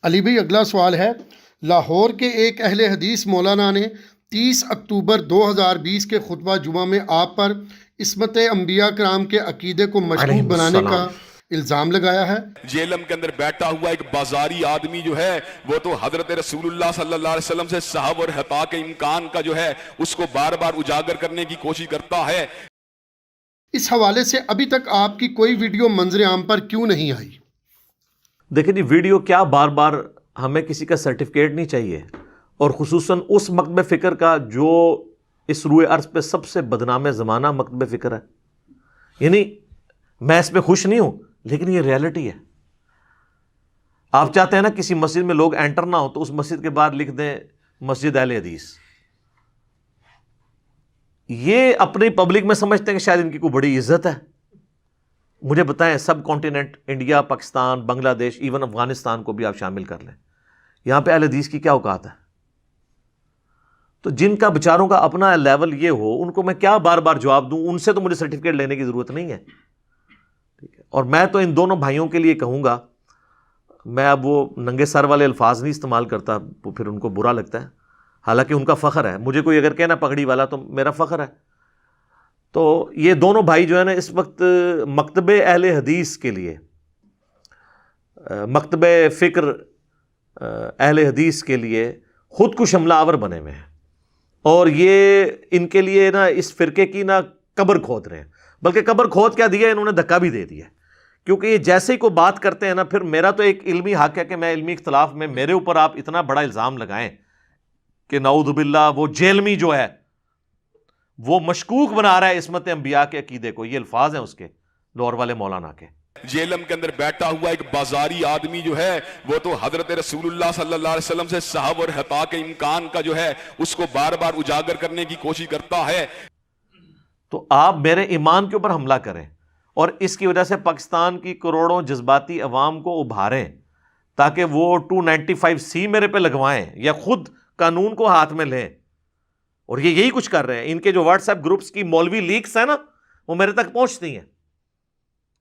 علی بھائی اگلا سوال ہے، لاہور کے ایک اہل حدیث مولانا نے 30 اکتوبر 2020 کے خطبہ جمعہ میں آپ پر عصمت انبیاء کرام کے عقیدے کو مشکوک علیہم بنانے السلام۔ کا الزام لگایا ہے۔ جیلم کے اندر بیٹھا ہوا ایک بازاری آدمی جو ہے وہ تو حضرت رسول اللہ صلی اللہ علیہ وسلم سے صحب اور حتا کے امکان کا جو ہے اس کو بار بار اجاگر کرنے کی کوشش کرتا ہے۔ اس حوالے سے ابھی تک آپ کی کوئی ویڈیو منظر عام پر کیوں نہیں آئی؟ دیکھیں جی، ویڈیو کیا بار بار ہمیں کسی کا سرٹیفکیٹ نہیں چاہیے، اور خصوصاً اس مکتب فکر کا جو اس روئے ارض پہ سب سے بدنام زمانہ مکتب فکر ہے۔ یعنی میں اس پہ خوش نہیں ہوں، لیکن یہ ریالٹی ہے۔ آپ چاہتے ہیں نا کسی مسجد میں لوگ انٹر نہ ہو تو اس مسجد کے بعد لکھ دیں مسجد اہل حدیث۔ یہ اپنی پبلک میں سمجھتے ہیں کہ شاید ان کی کوئی بڑی عزت ہے۔ مجھے بتائیں، سب کانٹیننٹ انڈیا، پاکستان، بنگلہ دیش، ایون افغانستان کو بھی آپ شامل کر لیں، یہاں پہ اہل حدیث کی کیا اوقات ہے؟ تو جن کا بیچاروں کا اپنا لیول یہ ہو، ان کو میں کیا بار بار جواب دوں؟ ان سے تو مجھے سرٹیفکیٹ لینے کی ضرورت نہیں ہے، ٹھیک ہے؟ اور میں تو ان دونوں بھائیوں کے لیے کہوں گا، میں اب وہ ننگے سر والے الفاظ نہیں استعمال کرتا، وہ پھر ان کو برا لگتا ہے، حالانکہ ان کا فخر ہے۔ مجھے کوئی اگر کہنا پگڑی والا تو میرا فخر ہے۔ تو یہ دونوں بھائی جو ہے نا اس وقت مکتب اہل حدیث کے لیے، مکتب فکر اہل حدیث کے لیے خود کش حملہ آور بنے ہوئے ہیں، اور یہ ان کے لیے نا اس فرقے کی نا قبر کھود رہے ہیں، بلکہ قبر کھود کیا دیا، انہوں نے دھکا بھی دے دیا، کیونکہ یہ جیسے ہی کوئی بات کرتے ہیں نا، پھر میرا تو ایک علمی حق ہے کہ میں علمی اختلاف میں میرے اوپر آپ اتنا بڑا الزام لگائیں کہ نعوذ باللہ وہ جیلمی جو ہے وہ مشکوک بنا رہا ہے عصمت انبیاء کے عقیدے کو۔ یہ الفاظ ہیں اس کے، لاہور والے مولانا کے۔ جیلم کے اندر بیٹھا ہوا ایک بازاری آدمی جو ہے وہ تو حضرت رسول اللہ صلی اللہ علیہ وسلم سے صحب اور حتا کے امکان کا جو ہے اس کو بار بار اجاگر کرنے کی کوشش کرتا ہے۔ تو آپ میرے ایمان کے اوپر حملہ کریں اور اس کی وجہ سے پاکستان کی کروڑوں جذباتی عوام کو ابھاریں تاکہ وہ 295C میرے پہ لگوائیں یا خود قانون کو ہاتھ میں لیں، اور یہ یہی کچھ کر رہے ہیں۔ ان کے جو واٹس ایپ گروپس کی مولوی لیکس ہیں نا، وہ میرے تک پہنچتی ہیں۔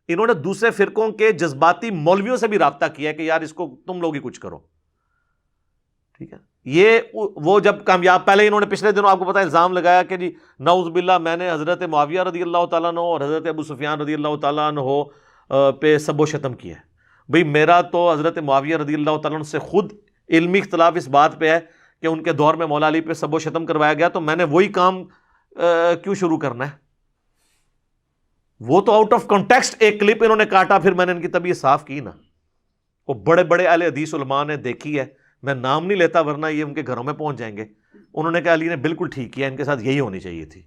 انہوں نے دوسرے فرقوں کے جذباتی مولویوں سے بھی رابطہ کیا کہ یار اس کو تم لوگ ہی کچھ کرو، ٹھیک ہے؟ یہ وہ جب کامیاب، پہلے انہوں نے پچھلے دنوں آپ کو پتا الزام لگایا کہ جی نعوذ باللہ میں نے حضرت معاویہ رضی اللہ تعالیٰ عنہ اور حضرت ابو سفیان رضی اللہ تعالیٰ عنہ پہ سب و شتم کیا ہے۔ بھئی میرا تو حضرت معاویہ رضی اللہ تعالیٰ عنہ سے خود علمی اختلاف اس بات پہ ہے کہ ان کے دور میں مولا علی پہ سب و شتم کروایا گیا، تو میں نے وہی کام کیوں شروع کرنا ہے؟ وہ تو آؤٹ آف کانٹیکسٹ ایک کلپ انہوں نے کاٹا، پھر میں نے ان کی طبیعت صاف کی نا۔ وہ بڑے بڑے اہل حدیث علماء نے دیکھی ہے، میں نام نہیں لیتا ورنہ یہ ان کے گھروں میں پہنچ جائیں گے۔ انہوں نے کہا علی نے بالکل ٹھیک کیا، ان کے ساتھ یہی ہونی چاہیے تھی۔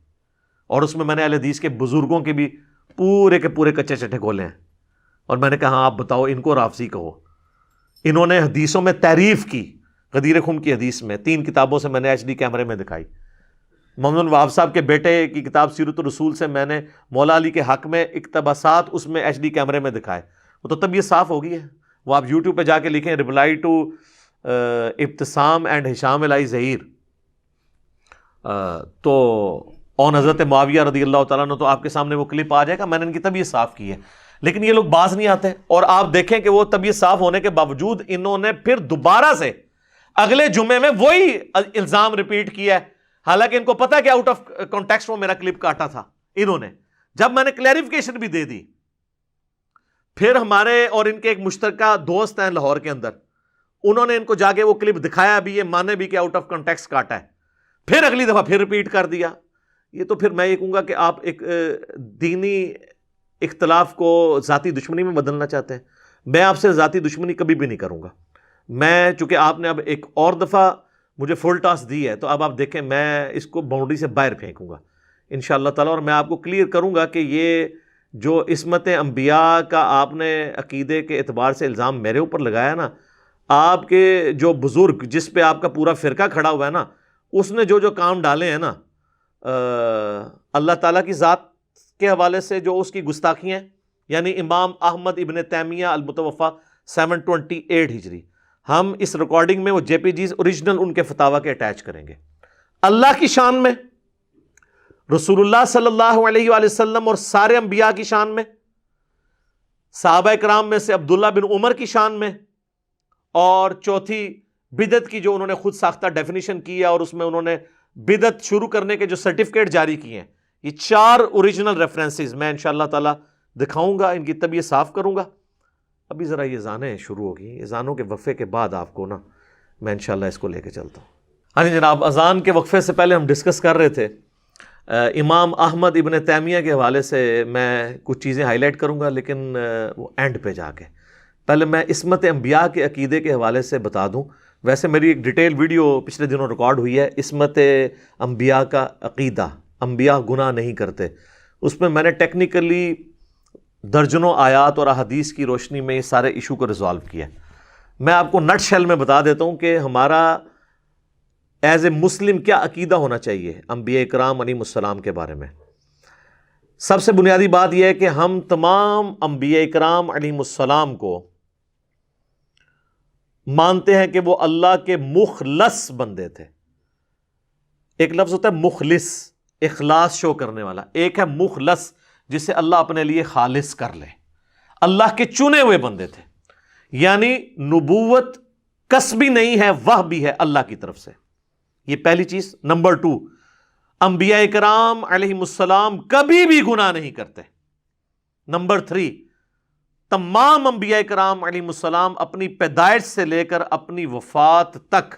اور اس میں نے اہل حدیث کے بزرگوں کے بھی پورے کے پورے کچے چٹھے کھولے ہیں، اور میں نے کہا ہاں آپ بتاؤ ان کو رافضی کہو۔ انہوں نے حدیثوں میں تعریف کی، غدیر خم کی حدیث میں 3 کتابوں سے میں نے HD کیمرے میں دکھائی۔ محمد الوہاب صاحب کے بیٹے کی کتاب سیرت الرسول سے میں نے مولا علی کے حق میں اقتباسات اس میں HD کیمرے میں دکھائے۔ وہ تو طبیعت صاف ہو گئی ہے۔ وہ آپ یوٹیوب پہ جا کے لکھیں رپلائی ٹو ابتسام اینڈ ہشام الہی ظہیر، تو اون حضرت معاویہ رضی اللہ تعالیٰ عنہ، تو آپ کے سامنے وہ کلپ آ جائے گا۔ میں نے ان کی طبیعت صاف کی ہے، لیکن یہ لوگ باز نہیں آتے، اور آپ دیکھیں کہ وہ طبیعت صاف ہونے کے باوجود انہوں نے پھر دوبارہ سے اگلے جمعے میں وہی الزام ریپیٹ کیا ہے، حالانکہ ان کو پتا ہے کہ آؤٹ آف کانٹیکسٹ وہ میرا کلپ کاٹا تھا انہوں نے۔ جب میں نے کلیریفیکیشن بھی دے دی، پھر ہمارے اور ان کے ایک مشترکہ دوست ہیں لاہور کے اندر، انہوں نے ان کو جا کے وہ کلپ دکھایا بھی، یہ مانے بھی کہ آؤٹ آف کانٹیکسٹ کاٹا ہے، پھر اگلی دفعہ پھر ریپیٹ کر دیا۔ یہ تو پھر میں یہ کہوں گا کہ آپ ایک دینی اختلاف کو ذاتی دشمنی میں بدلنا چاہتے ہیں۔ میں آپ سے ذاتی دشمنی کبھی بھی نہیں کروں گا۔ میں چونکہ آپ نے اب ایک اور دفعہ مجھے فل ٹاس دی ہے، تو اب آپ دیکھیں میں اس کو باؤنڈری سے باہر پھینکوں گا انشاءاللہ تعالیٰ، اور میں آپ کو کلیئر کروں گا کہ یہ جو عصمت انبیاء کا آپ نے عقیدے کے اعتبار سے الزام میرے اوپر لگایا نا، آپ کے جو بزرگ جس پہ آپ کا پورا فرقہ کھڑا ہوا ہے نا، اس نے جو جو کام ڈالے ہیں نا، اللہ تعالیٰ کی ذات کے حوالے سے جو اس کی گستاخیاں ہیں، یعنی امام احمد ابن تیمیہ المتوفیٰ 728 ہجری، ہم اس ریکارڈنگ میں وہ JPGs اوریجنل ان کے فتاویٰ کے اٹیچ کریں گے۔ اللہ کی شان میں، رسول اللہ صلی اللہ علیہ وآلہ وسلم اور سارے انبیاء کی شان میں، صحابہ کرام میں سے عبداللہ بن عمر کی شان میں، اور چوتھی بدعت کی جو انہوں نے خود ساختہ ڈیفینیشن کی ہے اور اس میں انہوں نے بدعت شروع کرنے کے جو سرٹیفکیٹ جاری کیے ہیں. یہ 4 اوریجنل ریفرنسز میں انشاءاللہ تعالی دکھاؤں گا، ان کی طبیعت صاف کروں گا. ابھی ذرا یہ اذانیں شروع ہو گئی، اذانوں کے وقفے کے بعد آپ کو نا میں انشاءاللہ اس کو لے کے چلتا ہوں. ہاں جی جناب، اذان کے وقفے سے پہلے ہم ڈسکس کر رہے تھے امام احمد ابن تیمیہ کے حوالے سے میں کچھ چیزیں ہائی لائٹ کروں گا، لیکن وہ اینڈ پہ جا کے. پہلے میں عصمت انبیاء کے عقیدے کے حوالے سے بتا دوں. ویسے میری ایک ڈیٹیل ویڈیو پچھلے دنوں ریکارڈ ہوئی ہے، عصمت انبیاء کا عقیدہ، انبیاء گناہ نہیں کرتے. اس میں میں نے ٹیکنیکلی درجنوں آیات اور احادیث کی روشنی میں یہ سارے ایشو کو ریزالو کیا. میں آپ کو نٹ شیل میں بتا دیتا ہوں کہ ہمارا ایز اے مسلم کیا عقیدہ ہونا چاہیے انبیاء کرام علیہ السلام کے بارے میں. سب سے بنیادی بات یہ ہے کہ ہم تمام انبیاء کرام علیہ السلام کو مانتے ہیں کہ وہ اللہ کے مخلص بندے تھے. ایک لفظ ہوتا ہے مخلص، اخلاص شو کرنے والا. ایک ہے مخلص جسے اللہ اپنے لیے خالص کر لے. اللہ کے چنے ہوئے بندے تھے، یعنی نبوت کسبی نہیں ہے، وہ بھی ہے اللہ کی طرف سے. یہ پہلی چیز. نمبر 2، انبیاء کرام علیہ السلام کبھی بھی گناہ نہیں کرتے. نمبر 3، تمام انبیاء کرام علیہ السلام اپنی پیدائش سے لے کر اپنی وفات تک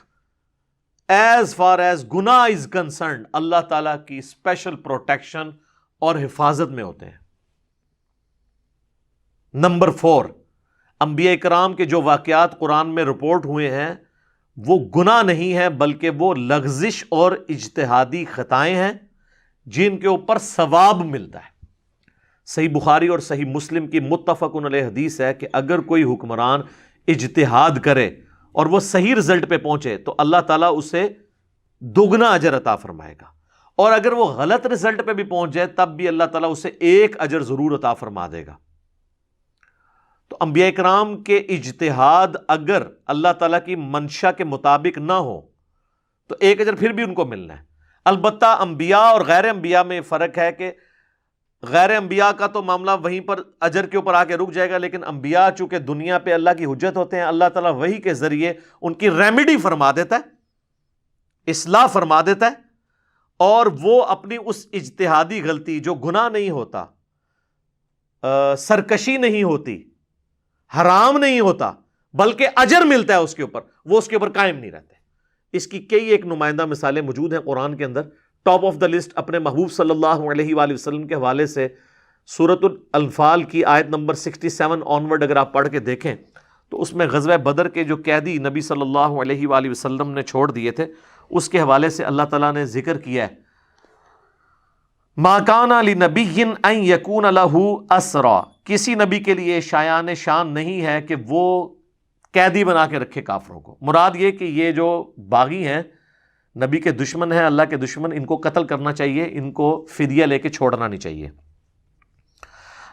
ایز فار ایز گناہ از کنسرنڈ اللہ تعالیٰ کی اسپیشل پروٹیکشن اور حفاظت میں ہوتے ہیں. نمبر 4، انبیاء کرام کے جو واقعات قرآن میں رپورٹ ہوئے ہیں وہ گناہ نہیں ہے، بلکہ وہ لغزش اور اجتہادی خطائیں ہیں جن کے اوپر ثواب ملتا ہے. صحیح بخاری اور صحیح مسلم کی متفق علیہ حدیث ہے کہ اگر کوئی حکمران اجتہاد کرے اور وہ صحیح رزلٹ پہ پہنچے تو اللہ تعالیٰ اسے دگنا اجر عطا فرمائے گا، اور اگر وہ غلط رزلٹ پہ بھی پہنچ جائے تب بھی اللہ تعالیٰ اسے 1 اجر ضرور عطا فرما دے گا. تو انبیاء کرام کے اجتہاد اگر اللہ تعالیٰ کی منشا کے مطابق نہ ہو تو 1 اجر پھر بھی ان کو ملنا ہے. البتہ انبیاء اور غیر انبیاء میں فرق ہے کہ غیر انبیاء کا تو معاملہ وہیں پر اجر کے اوپر آ کے رک جائے گا، لیکن انبیاء چونکہ دنیا پہ اللہ کی حجت ہوتے ہیں، اللہ تعالیٰ وحی کے ذریعے ان کی ریمیڈی فرما دیتا ہے، اصلاح فرما دیتا ہے، اور وہ اپنی اس اجتہادی غلطی جو گناہ نہیں ہوتا، سرکشی نہیں ہوتی، حرام نہیں ہوتا، بلکہ اجر ملتا ہے اس کے اوپر، وہ اس کے اوپر قائم نہیں رہتے. اس کی کئی ایک نمائندہ مثالیں موجود ہیں قرآن کے اندر. ٹاپ آف دا لسٹ اپنے محبوب صلی اللہ علیہ وآلہ وسلم کے حوالے سے سورۃ الانفال کی آیت نمبر 67 آنورڈ اگر آپ پڑھ کے دیکھیں تو اس میں غزوہ بدر کے جو قیدی نبی صلی اللہ علیہ وآلہ وسلم نے چھوڑ دیے تھے اس کے حوالے سے اللہ تعالیٰ نے ذکر کیا ہے، ما کان لنبی ان یکون لہ اسرا، کسی نبی کے لیے شایان شان نہیں ہے کہ وہ قیدی بنا کے رکھے کافروں کو. مراد یہ کہ یہ جو باغی ہیں، نبی کے دشمن ہیں، اللہ کے دشمن، ان کو قتل کرنا چاہیے، ان کو فدیہ لے کے چھوڑنا نہیں چاہیے.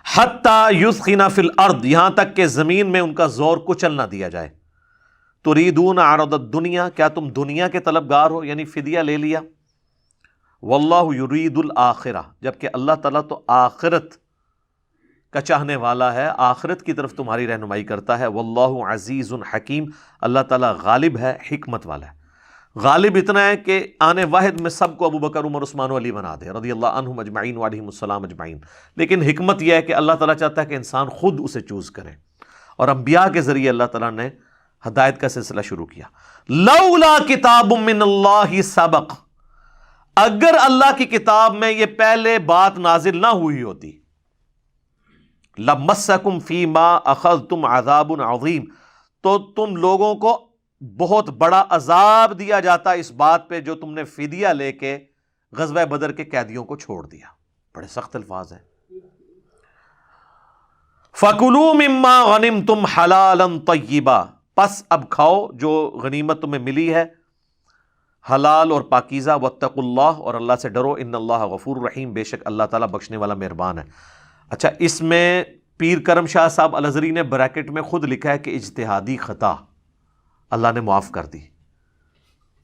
حتی یثخن فی الارض، یہاں تک کہ زمین میں ان کا زور کچل نہ دیا جائے. تریدون عرض الدنیا، کیا تم دنیا کے طلبگار ہو، یعنی فدیہ لے لیا. واللہ یرید الآخرہ، جبکہ اللہ تعالیٰ تو آخرت کا چاہنے والا ہے، آخرت کی طرف تمہاری رہنمائی کرتا ہے. واللہ عزیز حکیم، اللہ تعالیٰ غالب ہے، حکمت والا ہے. غالب اتنا ہے کہ آنے واحد میں سب کو ابو بکر، عمر، عثمان و علی بنا دے رضی اللہ عنہم اجمعین وعلیہم السلام اجمعین. لیکن حکمت یہ ہے کہ اللہ تعالیٰ چاہتا ہے کہ انسان خود اسے چوز کرے، اور انبیاء کے ذریعے اللہ تعالیٰ نے ہدایت کا سلسلہ شروع کیا. لولا کتاب من اللہ سبق، اگر اللہ کی کتاب میں یہ پہلے بات نازل نہ ہوئی ہوتی، لمسکم فیما اخذتم عذاب عظیم، تو تم لوگوں کو بہت بڑا عذاب دیا جاتا اس بات پہ جو تم نے فدیہ لے کے غزوہ بدر کے قیدیوں کو چھوڑ دیا. بڑے سخت الفاظ ہیں. فَكُلُوا مِمَّا غَنِمْتُمْ حَلَالًا طَيِّبًا، پس اب کھاؤ جو غنیمت تمہیں ملی ہے حلال اور پاکیزہ. وَاتَّقُوا اللَّهَ، اور اللہ سے ڈرو. إِنَّ اللَّهَ غَفُورٌ رَحِيمٌ، بے شک اللہ تعالیٰ بخشنے والا مہربان ہے. اچھا، اس میں پیر کرم شاہ صاحب الازہری نے بریکٹ میں خود لکھا ہے کہ اجتہادی خطا اللہ نے معاف کر دی.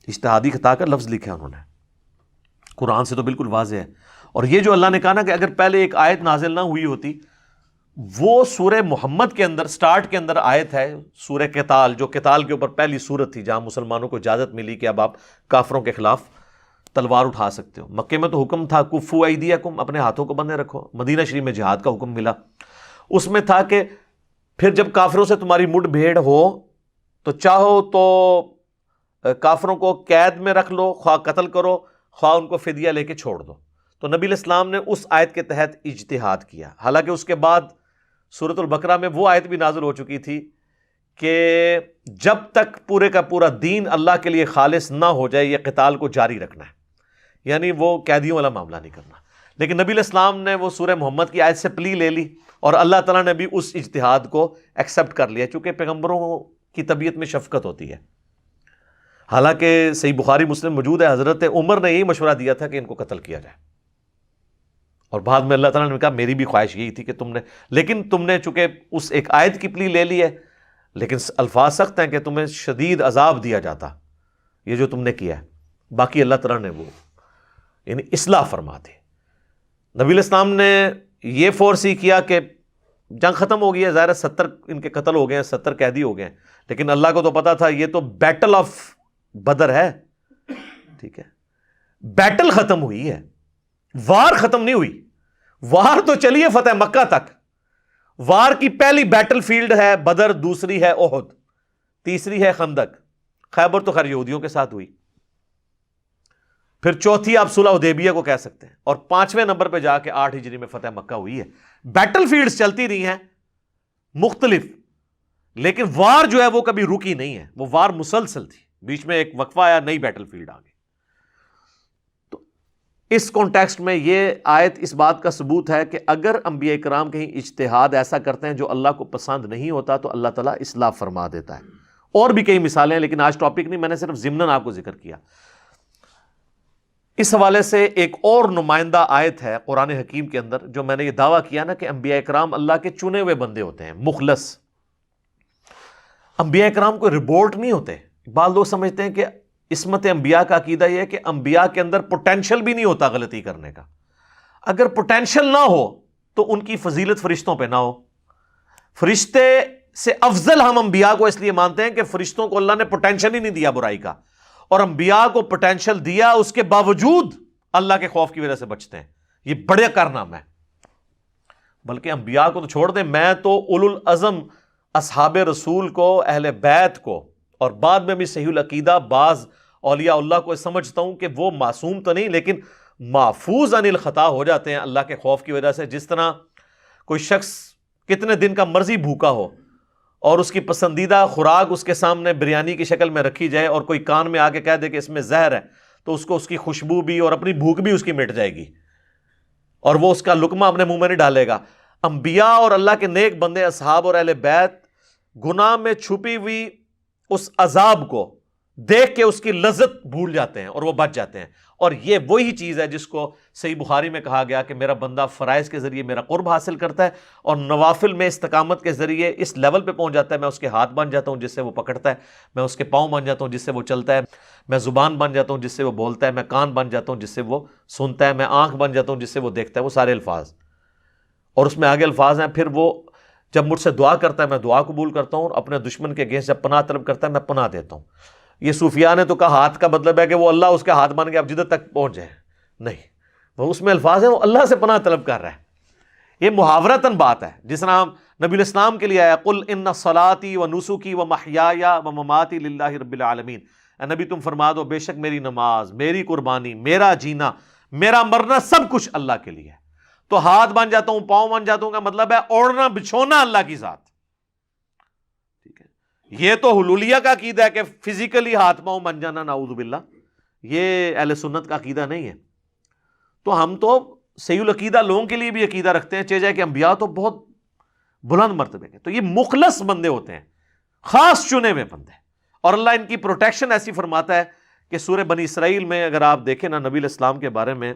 اجتہادی خطا کا لفظ لکھا ہے انہوں نے، قرآن سے تو بالکل واضح ہے. اور یہ جو اللہ نے کہا نا کہ اگر پہلے ایک آیت نازل نہ ہوئی ہوتی، وہ سورہ محمد کے اندر سٹارٹ کے اندر آیت ہے سورہ قتال، جو قتال کے اوپر پہلی سورت تھی جہاں مسلمانوں کو اجازت ملی کہ اب آپ کافروں کے خلاف تلوار اٹھا سکتے ہو۔ مکے میں تو حکم تھا کفو ایدیکم، اپنے ہاتھوں کو بندھے رکھو۔ مدینہ شریف میں جہاد کا حکم ملا، اس میں تھا کہ پھر جب کافروں سے تمہاری مڈ بھیڑ ہو تو چاہو تو کافروں کو قید میں رکھ لو، خواہ قتل کرو، خواہ ان کو فدیہ لے کے چھوڑ دو۔ تو نبی علیہ السلام نے اس آیت کے تحت اجتہاد کیا، حالانکہ اس کے بعد سورۃ البقرہ میں وہ آیت بھی نازل ہو چکی تھی کہ جب تک پورے کا پورا دین اللہ کے لیے خالص نہ ہو جائے یہ قتال کو جاری رکھنا ہے، یعنی وہ قیدیوں والا معاملہ نہیں کرنا۔ لیکن نبی علیہ السلام نے وہ سورہ محمد کی آیت سے پلی لے لی اور اللہ تعالیٰ نے بھی اس اجتہاد کو ایکسیپٹ کر لیا، چونکہ پیغمبروں کی طبیعت میں شفقت ہوتی ہے۔ حالانکہ صحیح بخاری مسلم موجود ہے، حضرت عمر نے یہی مشورہ دیا تھا کہ ان کو قتل کیا جائے، اور بعد میں اللہ تعالیٰ نے کہا میری بھی خواہش یہی تھی کہ لیکن تم نے چونکہ اس ایک آیت کی پلی لے لی ہے، لیکن الفاظ سخت ہیں کہ تمہیں شدید عذاب دیا جاتا یہ جو تم نے کیا ہے۔ باقی اللہ تعالیٰ نے وہ یعنی اصلاح فرما دی۔ نبی علیہ السلام نے یہ فورس ہی کیا کہ جنگ ختم ہو گئی ہے، ظاہر ہے 70 ان کے قتل ہو گئے ہیں، 70 قیدی ہو گئے ہیں، لیکن اللہ کو تو پتا تھا یہ تو بیٹل آف بدر ہے، ٹھیک ہے، بیٹل ختم ہوئی ہے، وار ختم نہیں ہوئی۔ وار تو چلیے فتح مکہ تک، وار کی پہلی بیٹل فیلڈ ہے بدر، دوسری ہے احد، تیسری ہے خندق، خیبر تو خیر یہودیوں کے ساتھ ہوئی، پھر چوتھی آپ صلح حدیبیہ کو کہہ سکتے ہیں، اور 5ویں نمبر پہ جا کے 8 ہجری میں فتح مکہ ہوئی ہے۔ بیٹل فیلڈز چلتی رہی ہیں مختلف، لیکن وار جو ہے وہ کبھی رکی نہیں ہے، وہ وار مسلسل تھی، بیچ میں ایک وقفہ آیا، نئی بیٹل فیلڈ آ گئی۔ تو اس کانٹیکسٹ میں یہ آیت اس بات کا ثبوت ہے کہ اگر انبیاء کرام کہیں اجتہاد ایسا کرتے ہیں جو اللہ کو پسند نہیں ہوتا تو اللہ تعالیٰ اصلاح فرما دیتا ہے۔ اور بھی کئی مثالیں ہیں، لیکن آج ٹاپک نہیں، میں نے صرف ضمناً آپ کو ذکر کیا۔ اس حوالے سے ایک اور نمائندہ آیت ہے قرآن حکیم کے اندر، جو میں نے یہ دعویٰ کیا نا کہ انبیاء کرام اللہ کے چنے ہوئے بندے ہوتے ہیں، مخلص۔ انبیاء کرام کوئی ربورٹ نہیں ہوتے۔ بعض لوگ سمجھتے ہیں کہ عصمت انبیاء کا عقیدہ یہ ہے کہ انبیاء کے اندر پوٹینشل بھی نہیں ہوتا غلطی کرنے کا۔ اگر پوٹینشل نہ ہو تو ان کی فضیلت فرشتوں پہ نہ ہو۔ فرشتے سے افضل ہم انبیاء کو اس لیے مانتے ہیں کہ فرشتوں کو اللہ نے پوٹینشل ہی نہیں دیا برائی کا، اور انبیاء کو پوٹینشل دیا، اس کے باوجود اللہ کے خوف کی وجہ سے بچتے ہیں۔ یہ بڑے کارنامہ ہے۔ بلکہ انبیاء کو تو چھوڑ دیں، میں تو اولو العزم اصحاب رسول کو، اہل بیت کو، اور بعد میں بھی صحیح العقیدہ بعض اولیاء اللہ کو سمجھتا ہوں کہ وہ معصوم تو نہیں لیکن محفوظ عن الخطا ہو جاتے ہیں اللہ کے خوف کی وجہ سے۔ جس طرح کوئی شخص کتنے دن کا مرضی بھوکا ہو اور اس کی پسندیدہ خوراک اس کے سامنے بریانی کی شکل میں رکھی جائے اور کوئی کان میں آ کے کہہ دے کہ اس میں زہر ہے، تو اس کو اس کی خوشبو بھی اور اپنی بھوک بھی اس کی مٹ جائے گی، اور وہ اس کا لقمہ اپنے منہ میں نہیں ڈالے گا۔ انبیاء اور اللہ کے نیک بندے، اصحاب اور اہل بیت، گناہ میں چھپی ہوئی اس عذاب کو دیکھ کے اس کی لذت بھول جاتے ہیں اور وہ بچ جاتے ہیں۔ اور یہ وہی چیز ہے جس کو صحیح بخاری میں کہا گیا کہ میرا بندہ فرائض کے ذریعے میرا قرب حاصل کرتا ہے اور نوافل میں استقامت کے ذریعے اس لیول پہ پہنچ جاتا ہے، میں اس کے ہاتھ بن جاتا ہوں جس سے وہ پکڑتا ہے، میں اس کے پاؤں بن جاتا ہوں جس سے وہ چلتا ہے، میں زبان بن جاتا ہوں جس سے وہ بولتا ہے، میں کان بن جاتا ہوں جس سے وہ سنتا ہے، میں آنکھ بن جاتا ہوں جس سے وہ دیکھتا ہے۔ وہ سارے الفاظ، اور اس میں آگے الفاظ ہیں، پھر وہ جب مجھ سے دعا کرتا ہے میں دعا قبول کرتا ہوں، اور اپنے دشمن کے اگینسٹ جب پناہ طلب کرتا ہے میں پناہ دیتا ہوں۔ یہ صوفیاء نے تو کہا ہاتھ کا مطلب ہے کہ وہ اللہ اس کے ہاتھ بن کے اب جدھر تک پہنچ جائے، نہیں، وہ اس میں الفاظ ہیں وہ اللہ سے پناہ طلب کر رہا ہے۔ یہ محاورتاً بات ہے، جس طرح نبی علیہ السلام کے لیے آیا قل ان صلاتی و نسکی و محیای و مماتی للہ رب العالمین، اے نبی تم فرما دو بے شک میری نماز، میری قربانی، میرا جینا، میرا مرنا سب کچھ اللہ کے لیے ہے۔ تو ہاتھ بن جاتا ہوں، پاؤں بن جاتا ہوں کا مطلب ہے اوڑھنا بچھونا اللہ کی ذات، ٹھیک ہے۔ یہ تو حلولیہ کا عقیدہ ہے کہ فزیکلی ہاتھ پاؤں بن جانا، نعوذ باللہ، یہ اہل سنت کا عقیدہ نہیں ہے۔ تو ہم تو صحیح العقیدہ لوگوں کے لیے بھی عقیدہ رکھتے ہیں، چاہے کہ انبیاء تو بہت بلند مرتبے کے، تو یہ مخلص بندے ہوتے ہیں، خاص چنے ہوئے بندے، اور اللہ ان کی پروٹیکشن ایسی فرماتا ہے کہ سورہ بنی اسرائیل میں اگر آپ دیکھیں نا، نبی علیہ السلام کے بارے میں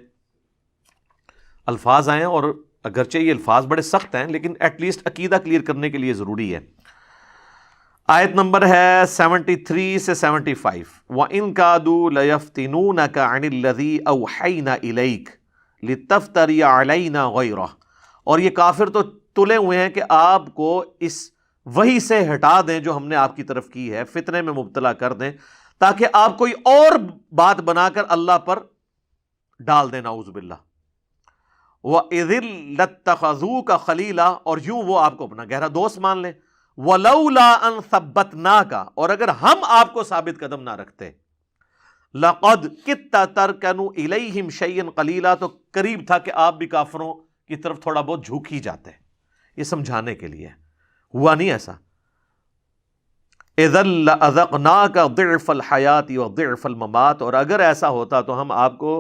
الفاظ آئے ہیں، اور اگرچہ یہ الفاظ بڑے سخت ہیں لیکن ایٹ لیسٹ عقیدہ کلیئر کرنے کے لیے ضروری ہے۔ آیت نمبر ہے 73 سے 75، وَإِن كَادُوا لَيَفْتِنُونَكَ عَنِ الَّذِي أَوْحَيْنَا إِلَيْكَ لِتَفْتَرِيَ عَلَيْنَا غَيْرَهُ، اور یہ کافر تو تلے ہوئے ہیں کہ آپ کو اس وحی سے ہٹا دیں جو ہم نے آپ کی طرف کی ہے، فتنے میں مبتلا کر دیں تاکہ آپ کوئی اور بات بنا کر اللہ پر ڈال دیں، نعوذ باللہ۔ وَإِذٍ لَاتَّخَذُوكَ خَلِيلًا، اور یوں وہ آپ کو اپنا گہرا دوست مان لیں۔ وَلَوْلَا أَن ثَبَّتْنَاكَ، اور اگر ہم آپ کو ثابت قدم نہ رکھتے، لَقَدْ كِدتَّ تَرْكَنُوا إِلَيْهِمْ شَيْئًا قَلِيلًا، تو قریب تھا کہ آپ بھی کافروں کی طرف تھوڑا بہت جھک ہی جاتے۔ یہ سمجھانے کے لیے ہوا نہیں ایسا۔ اذا لأذقناك ضعف الحیات وضعف الممات، اور اگر ایسا ہوتا تو ہم آپ کو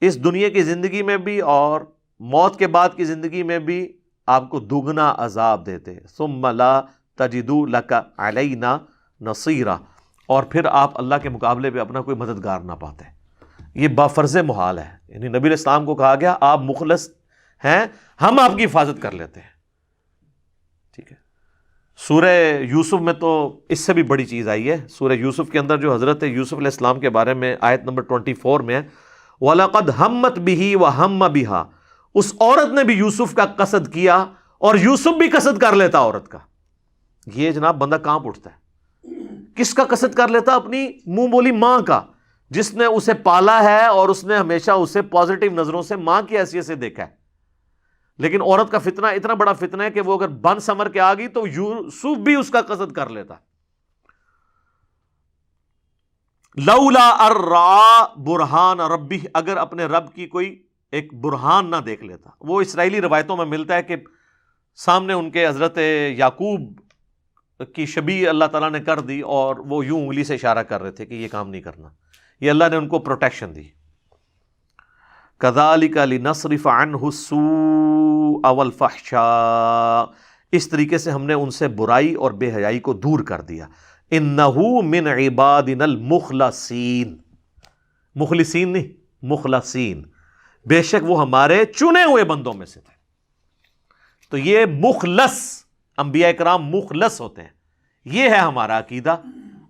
اس دنیا کی زندگی میں بھی اور موت کے بعد کی زندگی میں بھی آپ کو دگنا عذاب دیتے۔ ثم لا تجدوا لك علینا نصیرا، اور پھر آپ اللہ کے مقابلے پہ اپنا کوئی مددگار نہ پاتے۔ یہ بافرض محال ہے، یعنی نبی علیہ السلام کو کہا گیا آپ مخلص ہیں، ہم آپ کی حفاظت کر لیتے ہیں، ٹھیک ہے۔ سورہ یوسف میں تو اس سے بھی بڑی چیز آئی ہے۔ سورہ یوسف کے اندر جو حضرت یوسف علیہ السلام کے بارے میں آیت نمبر 24 میں ہے، وَلَقَدْ هَمَّتْ بِهِ وَهَمَّ بِهَا، اس عورت نے بھی یوسف کا قصد کیا اور یوسف بھی قصد کر لیتا عورت کا۔ یہ جناب بندہ کہاں اٹھتا ہے؟ کس کا قصد کر لیتا؟ اپنی منہ بولی ماں کا، جس نے اسے پالا ہے اور اس نے ہمیشہ اسے پازیٹیو نظروں سے ماں کی حیثیت سے دیکھا ہے۔ لیکن عورت کا فتنہ اتنا بڑا فتنہ ہے کہ وہ اگر بن سمر کے آ گئی تو یوسف بھی اس کا قصد کر لیتا۔ لولا ارعا برہان ربی، اگر اپنے رب کی کوئی ایک برہان نہ دیکھ لیتا۔ وہ اسرائیلی روایتوں میں ملتا ہے کہ سامنے ان کے حضرت یعقوب کی شبیہ اللہ تعالیٰ نے کر دی اور وہ یوں انگلی سے اشارہ کر رہے تھے کہ یہ کام نہیں کرنا۔ یہ اللہ نے ان کو پروٹیکشن دی۔ كَذَلِكَ لِنَصْرِفَ عَنْهُ السُّوءَ وَالْفَحْشَاءَ، اس طریقے سے ہم نے ان سے برائی اور بے حیائی کو دور کر دیا۔ إِنَّهُ مِنْ عِبَادِنَا الْمُخْلَصِينَ، مخلصین نہیں، مخلصین، بے شک وہ ہمارے چنے ہوئے بندوں میں سے تھے۔ تو یہ مخلص، انبیاء کرام مخلص ہوتے ہیں، یہ ہے ہمارا عقیدہ۔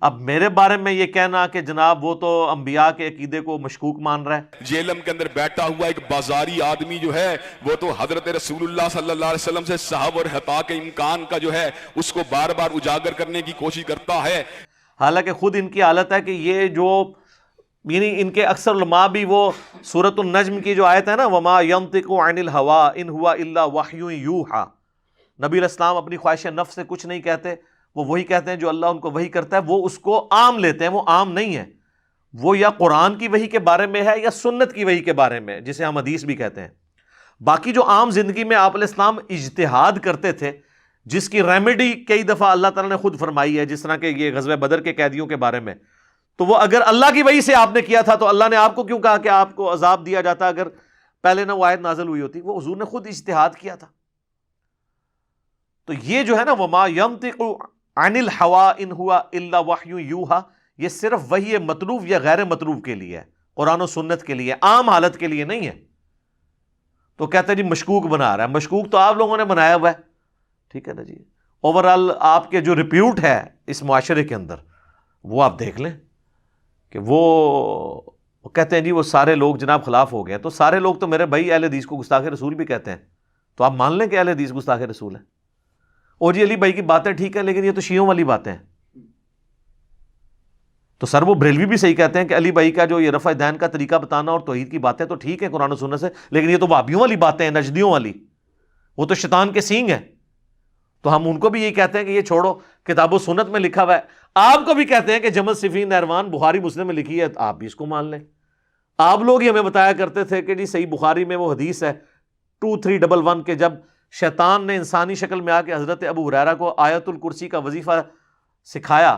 اب میرے بارے میں یہ کہنا کہ جناب وہ تو انبیاء کے عقیدے کو مشکوک مان رہا ہے۔ جیلم کے اندر بیٹھا ہوا ایک بازاری آدمی جو ہے وہ تو حضرت رسول اللہ صلی اللہ علیہ وسلم سے صحب اور حتا کے امکان کا جو ہے اس کو بار بار اجاگر کرنے کی کوشش کرتا ہے۔ حالانکہ خود ان کی حالت ہے کہ یہ جو یعنی ان کے اکثر علماء بھی وہ سورۃ النجم کی جو آیت ہے نا، وما ينطق عن الهوى ان هو الا وحی یوحى، نبی علیہ السلام اپنی خواہش نفس سے کچھ نہیں کہتے، وہ وہی کہتے ہیں جو اللہ ان کو وحی کرتا ہے۔ وہ اس کو عام لیتے ہیں، وہ عام نہیں ہے، وہ یا قرآن کی وحی کے بارے میں ہے یا سنت کی وحی کے بارے میں، جسے ہم حدیث بھی کہتے ہیں۔ باقی جو عام زندگی میں آپ علیہ السلام اجتہاد کرتے تھے، جس کی ریمیڈی کئی دفعہ اللہ تعالیٰ نے خود فرمائی ہے، جس طرح کہ یہ غزوہ بدر کے قیدیوں کے بارے میں، تو وہ اگر اللہ کی وحی سے آپ نے کیا تھا تو اللہ نے آپ کو کیوں کہا کہ آپ کو عذاب دیا جاتا اگر پہلے نہ وہ آیت نازل ہوئی ہوتی؟ وہ حضور نے خود اجتہاد کیا تھا۔ تو یہ جو ہے نا وما ينطق عن الهوى ان هو الا وحی یوحى، یہ صرف وحی مطلوب یا غیر مطلوب کے لیے ہے، قرآن و سنت کے لیے، عام حالت کے لیے نہیں ہے۔ تو کہتے ہیں جی مشکوک بنا رہا ہے، مشکوک تو آپ لوگوں نے بنایا ہوا ہے، ٹھیک ہے نا جی۔ اوورآل آپ کے جو ریپیوٹ ہے اس معاشرے کے اندر وہ آپ دیکھ لیں کہ وہ کہتے ہیں جی وہ سارے لوگ جناب خلاف ہو گئے، تو سارے لوگ تو میرے بھائی اہل حدیث کو گستاخ رسول بھی کہتے ہیں، تو آپ مان لیں کہ اہل حدیث گستاخ رسول ہیں۔ اور جی علی بھائی کی باتیں ٹھیک ہیں لیکن یہ تو شیعوں والی باتیں ہیں، تو سر وہ بریلوی بھی صحیح کہتے ہیں کہ علی بھائی کا جو یہ رفع دین کا طریقہ بتانا اور توحید کی باتیں تو ٹھیک ہیں قرآن و سنت سے، لیکن یہ تو وہابیوں والی باتیں ہیں، نجدیوں والی، وہ تو شیطان کے سینگ ہیں۔ تو ہم ان کو بھی یہی کہتے ہیں کہ یہ چھوڑو، کتاب و سنت میں لکھا ہوا ہے۔ آپ کو بھی کہتے ہیں کہ جمل صفین نہروان بخاری مسلم میں لکھی ہے، آپ بھی اس کو مان لیں۔ آپ لوگ ہی ہمیں بتایا کرتے تھے کہ جی صحیح بخاری میں وہ حدیث ہے 2311 کہ جب شیطان نے انسانی شکل میں آ کے حضرت ابو ہریرہ کو آیت الکرسی کا وظیفہ سکھایا،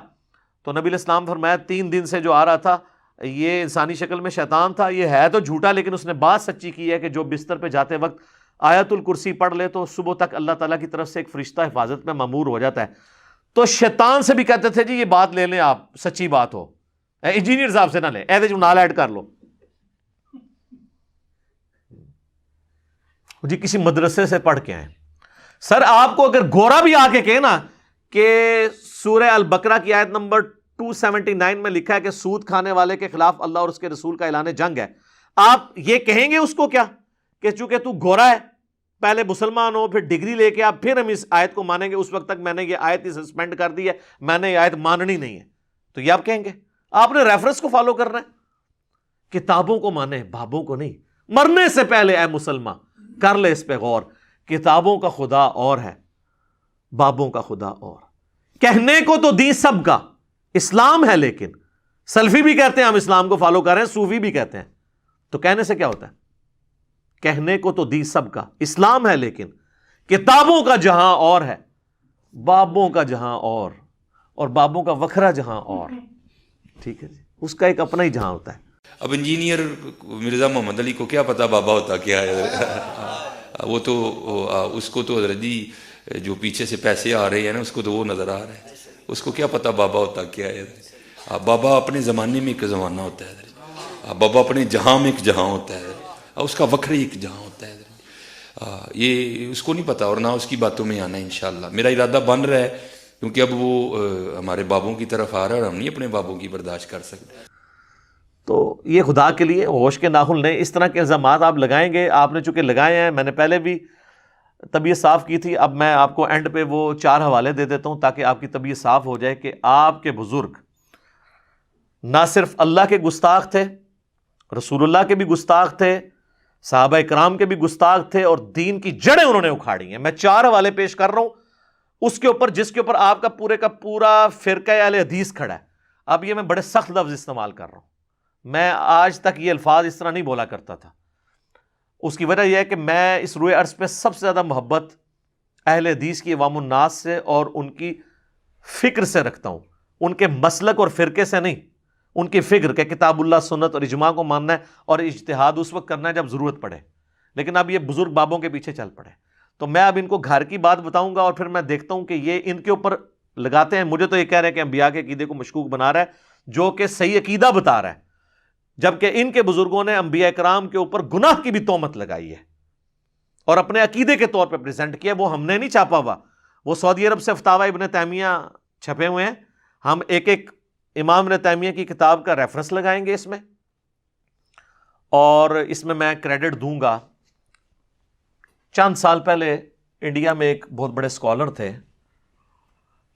تو نبی علیہ السلام فرمایا 3 دن سے جو آ رہا تھا یہ انسانی شکل میں شیطان تھا، یہ ہے تو جھوٹا لیکن اس نے بات سچی کی ہے کہ جو بستر پہ جاتے وقت آیت الکرسی پڑھ لے تو صبح تک اللہ تعالیٰ کی طرف سے ایک فرشتہ حفاظت میں مامور ہو جاتا ہے۔ تو شیطان سے بھی کہتے تھے جی یہ بات لے لیں، آپ سچی بات ہو، انجینئر صاحب سے نہ لیں، ایسے جو نال ایڈ کر لو جی، کسی مدرسے سے پڑھ کے آئیں۔ سر آپ کو اگر گورا بھی آ کے کہے نا کہ سورہ البقرہ کی آیت نمبر 279 میں لکھا ہے کہ سود کھانے والے کے خلاف اللہ اور اس کے رسول کا اعلان جنگ ہے، آپ یہ کہیں گے اس کو کیا کہ چونکہ تو گورا ہے پہلے مسلمان ہو، پھر ڈگری لے کے آپ پھر ہم اس آیت کو مانیں گے، اس وقت تک میں نے یہ آیت ہی سسپینڈ کر دی ہے، میں نے یہ آیت ماننی نہیں ہے، تو یہ آپ کہیں گے؟ آپ نے ریفرنس کو فالو کرنا ہے، کتابوں کو مانیں، بابوں کو نہیں۔ مرنے سے پہلے اے مسلمان کر لے اس پہ غور، کتابوں کا خدا اور ہے، بابوں کا خدا اور۔ کہنے کو تو دین سب کا اسلام ہے، لیکن سلفی بھی کہتے ہیں ہم اسلام کو فالو کر رہے ہیں، صوفی بھی کہتے ہیں، تو کہنے سے کیا ہوتا ہے؟ کہنے کو تو دین سب کا اسلام ہے، لیکن کتابوں کا جہاں اور ہے، بابوں کا جہاں اور بابوں کا وکھرا جہاں اور۔ ٹھیک ہے جی، اس کا ایک اپنا ہی جہاں ہوتا ہے۔ اب انجینئر مرزا محمد علی کو کیا پتا بابا ہوتا کیا ہے؟ وہ تو اس کو تو حضرت جی جو پیچھے سے پیسے آ رہے ہیں نا، اس کو تو وہ نظر آ رہا ہے، اس کو کیا پتا بابا ہوتا کیا ہے؟ بابا اپنے زمانے میں ایک زمانہ ہوتا ہے، بابا اپنے جہاں میں ایک جہاں ہوتا ہے، اس کا وکھرے ایک جہاں ہوتا ہے۔ یہ اس کو نہیں پتا، اور نہ اس کی باتوں میں آنا ہے انشاءاللہ۔ میرا ارادہ بن رہا ہے، کیونکہ اب وہ ہمارے بابوں کی طرف آ رہا ہے اور ہم نہیں اپنے بابوں کی برداشت کر سکتے۔ تو یہ خدا کے لیے ہوش کے ناخن لیں، اس طرح کے الزامات آپ لگائیں گے، آپ نے چونکہ لگائے ہیں، میں نے پہلے بھی طبیعت صاف کی تھی، اب میں آپ کو اینڈ پہ وہ 4 حوالے دے دیتا ہوں تاکہ آپ کی طبیعت صاف ہو جائے کہ آپ کے بزرگ نہ صرف اللہ کے گستاخ تھے، رسول اللہ کے بھی گستاخ تھے، صحابہ کرام کے بھی گستاخ تھے، اور دین کی جڑیں انہوں نے اکھاڑی ہیں۔ میں 4 حوالے پیش کر رہا ہوں اس کے اوپر جس کے اوپر آپ کا پورے کا پورا فرقہ اہل حدیث کھڑا ہے۔ اب یہ میں بڑے سخت لفظ استعمال کر رہا ہوں، میں آج تک یہ الفاظ اس طرح نہیں بولا کرتا تھا۔ اس کی وجہ یہ ہے کہ میں اس روئے عرض پہ سب سے زیادہ محبت اہل حدیث کی عوام الناس سے اور ان کی فکر سے رکھتا ہوں، ان کے مسلک اور فرقے سے نہیں، ان کی فکر کہ کتاب اللہ، سنت اور اجماع کو ماننا ہے اور اجتہاد اس وقت کرنا ہے جب ضرورت پڑے۔ لیکن اب یہ بزرگ بابوں کے پیچھے چل پڑے، تو میں اب ان کو گھر کی بات بتاؤں گا اور پھر میں دیکھتا ہوں کہ یہ ان کے اوپر لگاتے ہیں۔ مجھے تو یہ کہہ رہے ہیں کہ انبیاء کے عقیدے کو مشکوک بنا رہا ہے، جو کہ صحیح عقیدہ بتا رہا ہے، جبکہ ان کے بزرگوں نے انبیاء کرام کے اوپر گناہ کی بھی تہمت لگائی ہے اور اپنے عقیدے کے طور پہ پریزنٹ کیا۔ وہ ہم نے نہیں چھاپا ہوا، وہ سعودی عرب سے فتاوی ابن تیمیہ چھپے ہوئے ہیں، ہم ایک ایک امام ابن تیمیہ کی کتاب کا ریفرنس لگائیں گے اس میں، اور اس میں کریڈٹ دوں گا۔ چند سال پہلے انڈیا میں ایک بہت بڑے اسکالر تھے،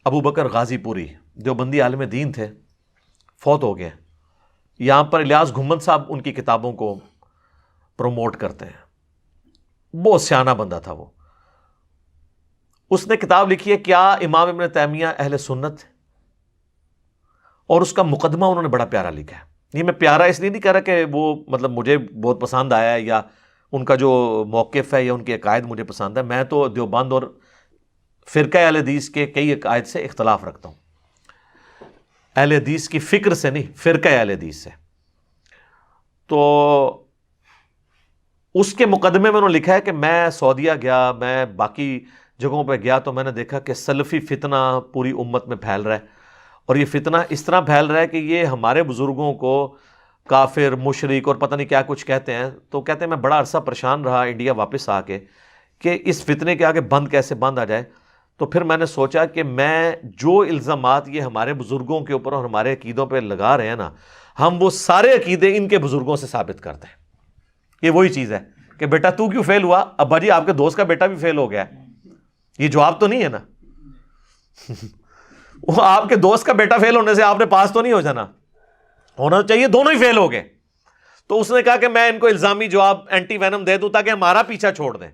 ابو بکر غازی پوری، دیوبندی عالم دین تھے، فوت ہو گئے۔ یہاں پر الیاس گھمن صاحب ان کی کتابوں کو پروموٹ کرتے ہیں، بہت سیانہ بندہ تھا وہ۔ اس نے کتاب لکھی ہے کیا امام ابن تیمیہ اہل سنت ہے، اور اس کا مقدمہ انہوں نے بڑا پیارا لکھا ہے۔ یہ میں پیارا اس لیے نہیں کہہ رہا کہ وہ مطلب مجھے بہت پسند آیا ہے یا ان کا جو موقف ہے یا ان کے عقائد مجھے پسند ہے، میں تو دیوبند اور فرقہ اہل حدیث کے کئی عقائد سے اختلاف رکھتا ہوں، اہل حدیث کی فکر سے نہیں، فرقہ اہل حدیث سے۔ تو اس کے مقدمے میں انہوں نے لکھا ہے کہ میں سعودیہ گیا، میں باقی جگہوں پہ گیا، تو میں نے دیکھا کہ سلفی فتنہ پوری امت میں پھیل رہا ہے، اور یہ فتنہ اس طرح پھیل رہا ہے کہ یہ ہمارے بزرگوں کو کافر، مشرک اور پتہ نہیں کیا کچھ کہتے ہیں۔ تو کہتے ہیں میں بڑا عرصہ پریشان رہا انڈیا واپس آ کے کہ اس فتنے کے آگے بند کیسے بند آ جائے۔ تو پھر میں نے سوچا کہ میں جو الزامات یہ ہمارے بزرگوں کے اوپر اور ہمارے عقیدوں پہ لگا رہے ہیں نا، ہم وہ سارے عقیدے ان کے بزرگوں سے ثابت کرتے ہیں۔ یہ وہی چیز ہے کہ بیٹا تو کیوں فیل ہوا؟ ابا جی آپ کے دوست کا بیٹا بھی فیل ہو گیا ہے، یہ جواب تو نہیں ہے نا۔ وہ آپ کے دوست کا بیٹا فیل ہونے سے آپ نے پاس تو نہیں ہو جانا، ہونا چاہیے دونوں ہی فیل ہو گئے۔ تو اس نے کہا کہ میں ان کو الزامی جواب اینٹی وینم دے دوں تاکہ ہمارا پیچھا چھوڑ دیں۔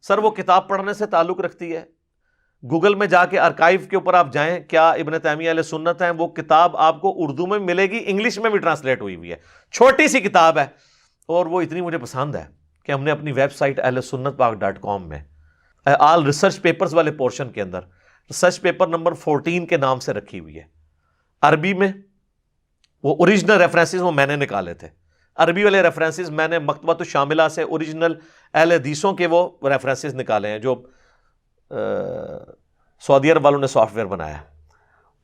سر وہ کتاب پڑھنے سے تعلق رکھتی ہے، گوگل میں جا کے آرکائیو کے اوپر آپ جائیں، کیا ابن تیمیہ اہل سنت ہیں، وہ کتاب آپ کو اردو میں ملے گی، انگلش میں بھی ٹرانسلیٹ ہوئی ہوئی ہے، چھوٹی سی کتاب ہے، اور وہ اتنی مجھے پسند ہے کہ ہم نے اپنی ویب سائٹ اہل سنت پاک .com میں آل ریسرچ پیپرز والے پورشن کے اندر ریسرچ پیپر نمبر 14 کے نام سے رکھی ہوئی ہے، عربی میں۔ وہ اوریجنل ریفرنسز وہ میں نے نکالے تھے، عربی والے ریفرنسز میں نے مکتبۃ الشاملہ سے اوریجنل اہل حدیثوں کے وہ ریفرنسز نکالے ہیں جو سعودی عرب والوں نے سافٹ ویئر بنایا ہے۔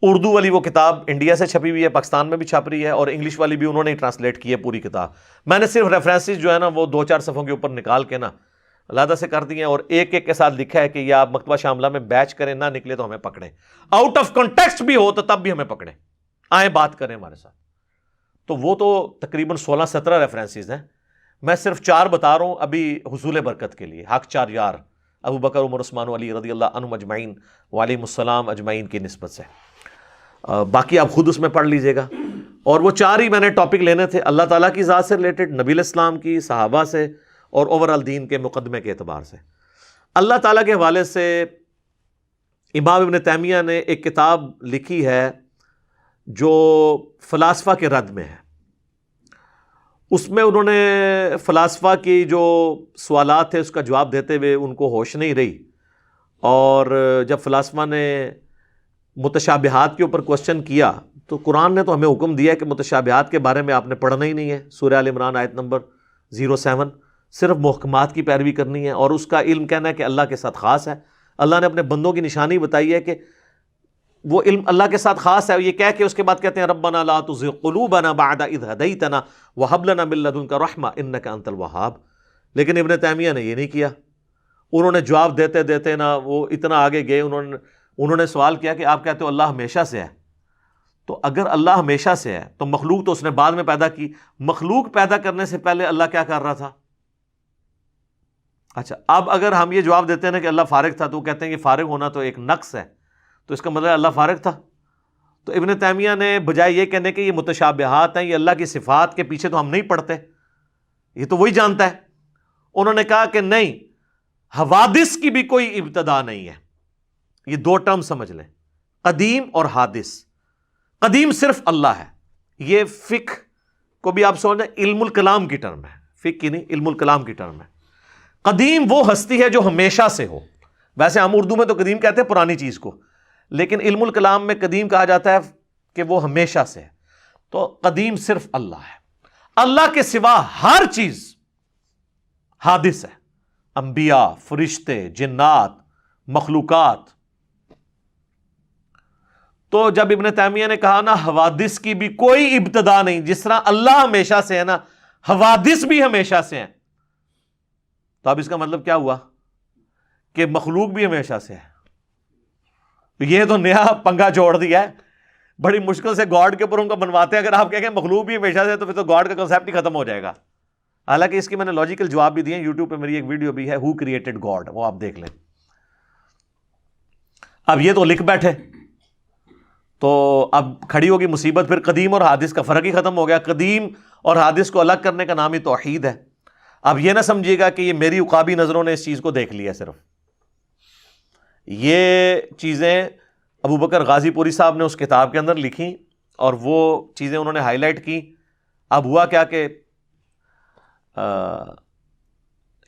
اردو والی وہ کتاب انڈیا سے چھپی ہوئی ہے، پاکستان میں بھی چھپ رہی ہے، اور انگلش والی بھی انہوں نے ٹرانسلیٹ کی ہے پوری کتاب۔ میں نے صرف ریفرنسز جو ہے نا وہ 2-4 صفحوں کے اوپر نکال کے نا علیحدہ سے کر دیے ہیں، اور ایک ایک کے ساتھ لکھا ہے کہ یہ آپ مکتبہ شاملہ میں بیچ کریں، نہ نکلے تو ہمیں پکڑیں، آؤٹ آف کنٹیکسٹ بھی ہو تو تب بھی ہمیں پکڑیں، آئیں بات کریں ہمارے ساتھ۔ تو وہ تو تقریباً 16-17 ریفرنسز ہیں۔ میں صرف 4 بتا رہا ہوں ابھی حصول برکت کے لیے، حق 4 یار ابو بکر عمر عثمان و علی رضی اللہ عنہم اجمعین وعلیہم السلام اجمعین کی نسبت سے، باقی آپ خود اس میں پڑھ لیجئے گا۔ اور وہ 4 ہی میں نے ٹاپک لینے تھے، اللہ تعالیٰ کی ذات سے ریلیٹڈ، نبی علیہ السلام کی، صحابہ سے، اور اوورال دین کے مقدمے کے اعتبار سے۔ اللہ تعالیٰ کے حوالے سے امام ابن تیمیہ نے ایک کتاب لکھی ہے جو فلاسفہ کے رد میں ہے۔ اس میں انہوں نے فلاسفہ کی جو سوالات تھے اس کا جواب دیتے ہوئے ان کو ہوش نہیں رہی، اور جب فلاسفہ نے متشابہات کے اوپر کوشچن کیا تو قرآن نے تو ہمیں حکم دیا ہے کہ متشابہات کے بارے میں آپ نے پڑھنا ہی نہیں ہے، سورہ آل عمران آیت نمبر 07، صرف محکمات کی پیروی کرنی ہے، اور اس کا علم کہنا ہے کہ اللہ کے ساتھ خاص ہے۔ اللہ نے اپنے بندوں کی نشانی بتائی ہے کہ وہ علم اللہ کے ساتھ خاص ہے، یہ کہہ کے اس کے بعد کہتے ہیں ربنا لا تزغ قلوبنا بعد اذ ہدیتنا وہب لنا من لدنک رحمہ انک انت الوہاب۔ لیکن ابن تیمیہ نے یہ نہیں کیا، انہوں نے جواب دیتے دیتے نا وہ اتنا آگے گئے، انہوں نے سوال کیا کہ آپ کہتے ہو اللہ ہمیشہ سے ہے، تو اگر اللہ ہمیشہ سے ہے تو مخلوق تو اس نے بعد میں پیدا کی، مخلوق پیدا کرنے سے پہلے اللہ کیا کر رہا تھا؟ اچھا، اب اگر ہم یہ جواب دیتے ہیں نا کہ اللہ فارغ تھا، تو وہ کہتے ہیں کہ فارغ ہونا تو ایک نقص ہے، تو اس کا مطلب اللہ فارغ تھا۔ تو ابن تیمیہ نے بجائے یہ کہنے کہ یہ متشابہات ہیں، یہ اللہ کی صفات کے پیچھے تو ہم نہیں پڑھتے، یہ تو وہی جانتا ہے، انہوں نے کہا کہ نہیں، حوادث کی بھی کوئی ابتدا نہیں ہے۔ یہ 2 ٹرم سمجھ لیں، قدیم اور حادث۔ قدیم صرف اللہ ہے، یہ فقہ کو بھی آپ سمجھیں علم الکلام کی ٹرم ہے، فقہ کی نہیں، علم الکلام کی ٹرم ہے۔ قدیم وہ ہستی ہے جو ہمیشہ سے ہو، ویسے ہم اردو میں تو قدیم کہتے ہیں پرانی چیز کو، لیکن علم الکلام میں قدیم کہا جاتا ہے کہ وہ ہمیشہ سے ہے۔ تو قدیم صرف اللہ ہے، اللہ کے سوا ہر چیز حادث ہے، انبیاء، فرشتے، جنات، مخلوقات۔ تو جب ابن تیمیہ نے کہا نا حوادث کی بھی کوئی ابتدا نہیں، جس طرح اللہ ہمیشہ سے ہے نا، حوادث بھی ہمیشہ سے ہیں، تو اب اس کا مطلب کیا ہوا کہ مخلوق بھی ہمیشہ سے ہے۔ یہ تو نیا پنگا جوڑ دیا ہے، بڑی مشکل سے گاڈ کے اوپر ان کو بنواتے ہیں۔ اگر آپ کہیں مخلوق بھی ہمیشہ سے، تو پھر تو گاڈ کا کنسیپٹ ہی ختم ہو جائے گا۔ حالانکہ اس کی میں نے لاجیکل جواب بھی دیے ہیں، یوٹیوب پہ میری ایک ویڈیو بھی ہے، ہو کریٹڈ گاڈ، وہ آپ دیکھ لیں۔ اب یہ تو لکھ بیٹھے، تو اب کھڑی ہوگی مصیبت، پھر قدیم اور حادث کا فرق ہی ختم ہو گیا۔ قدیم اور حادث کو الگ کرنے کا نام ہی توحید ہے۔ اب یہ نہ سمجھیے گا کہ یہ میری عقابی نظروں نے اس چیز کو دیکھ لیا، صرف یہ چیزیں ابو بکر غازی پوری صاحب نے اس کتاب کے اندر لکھی، اور وہ چیزیں انہوں نے ہائی لائٹ کی۔ اب ہوا کیا کہ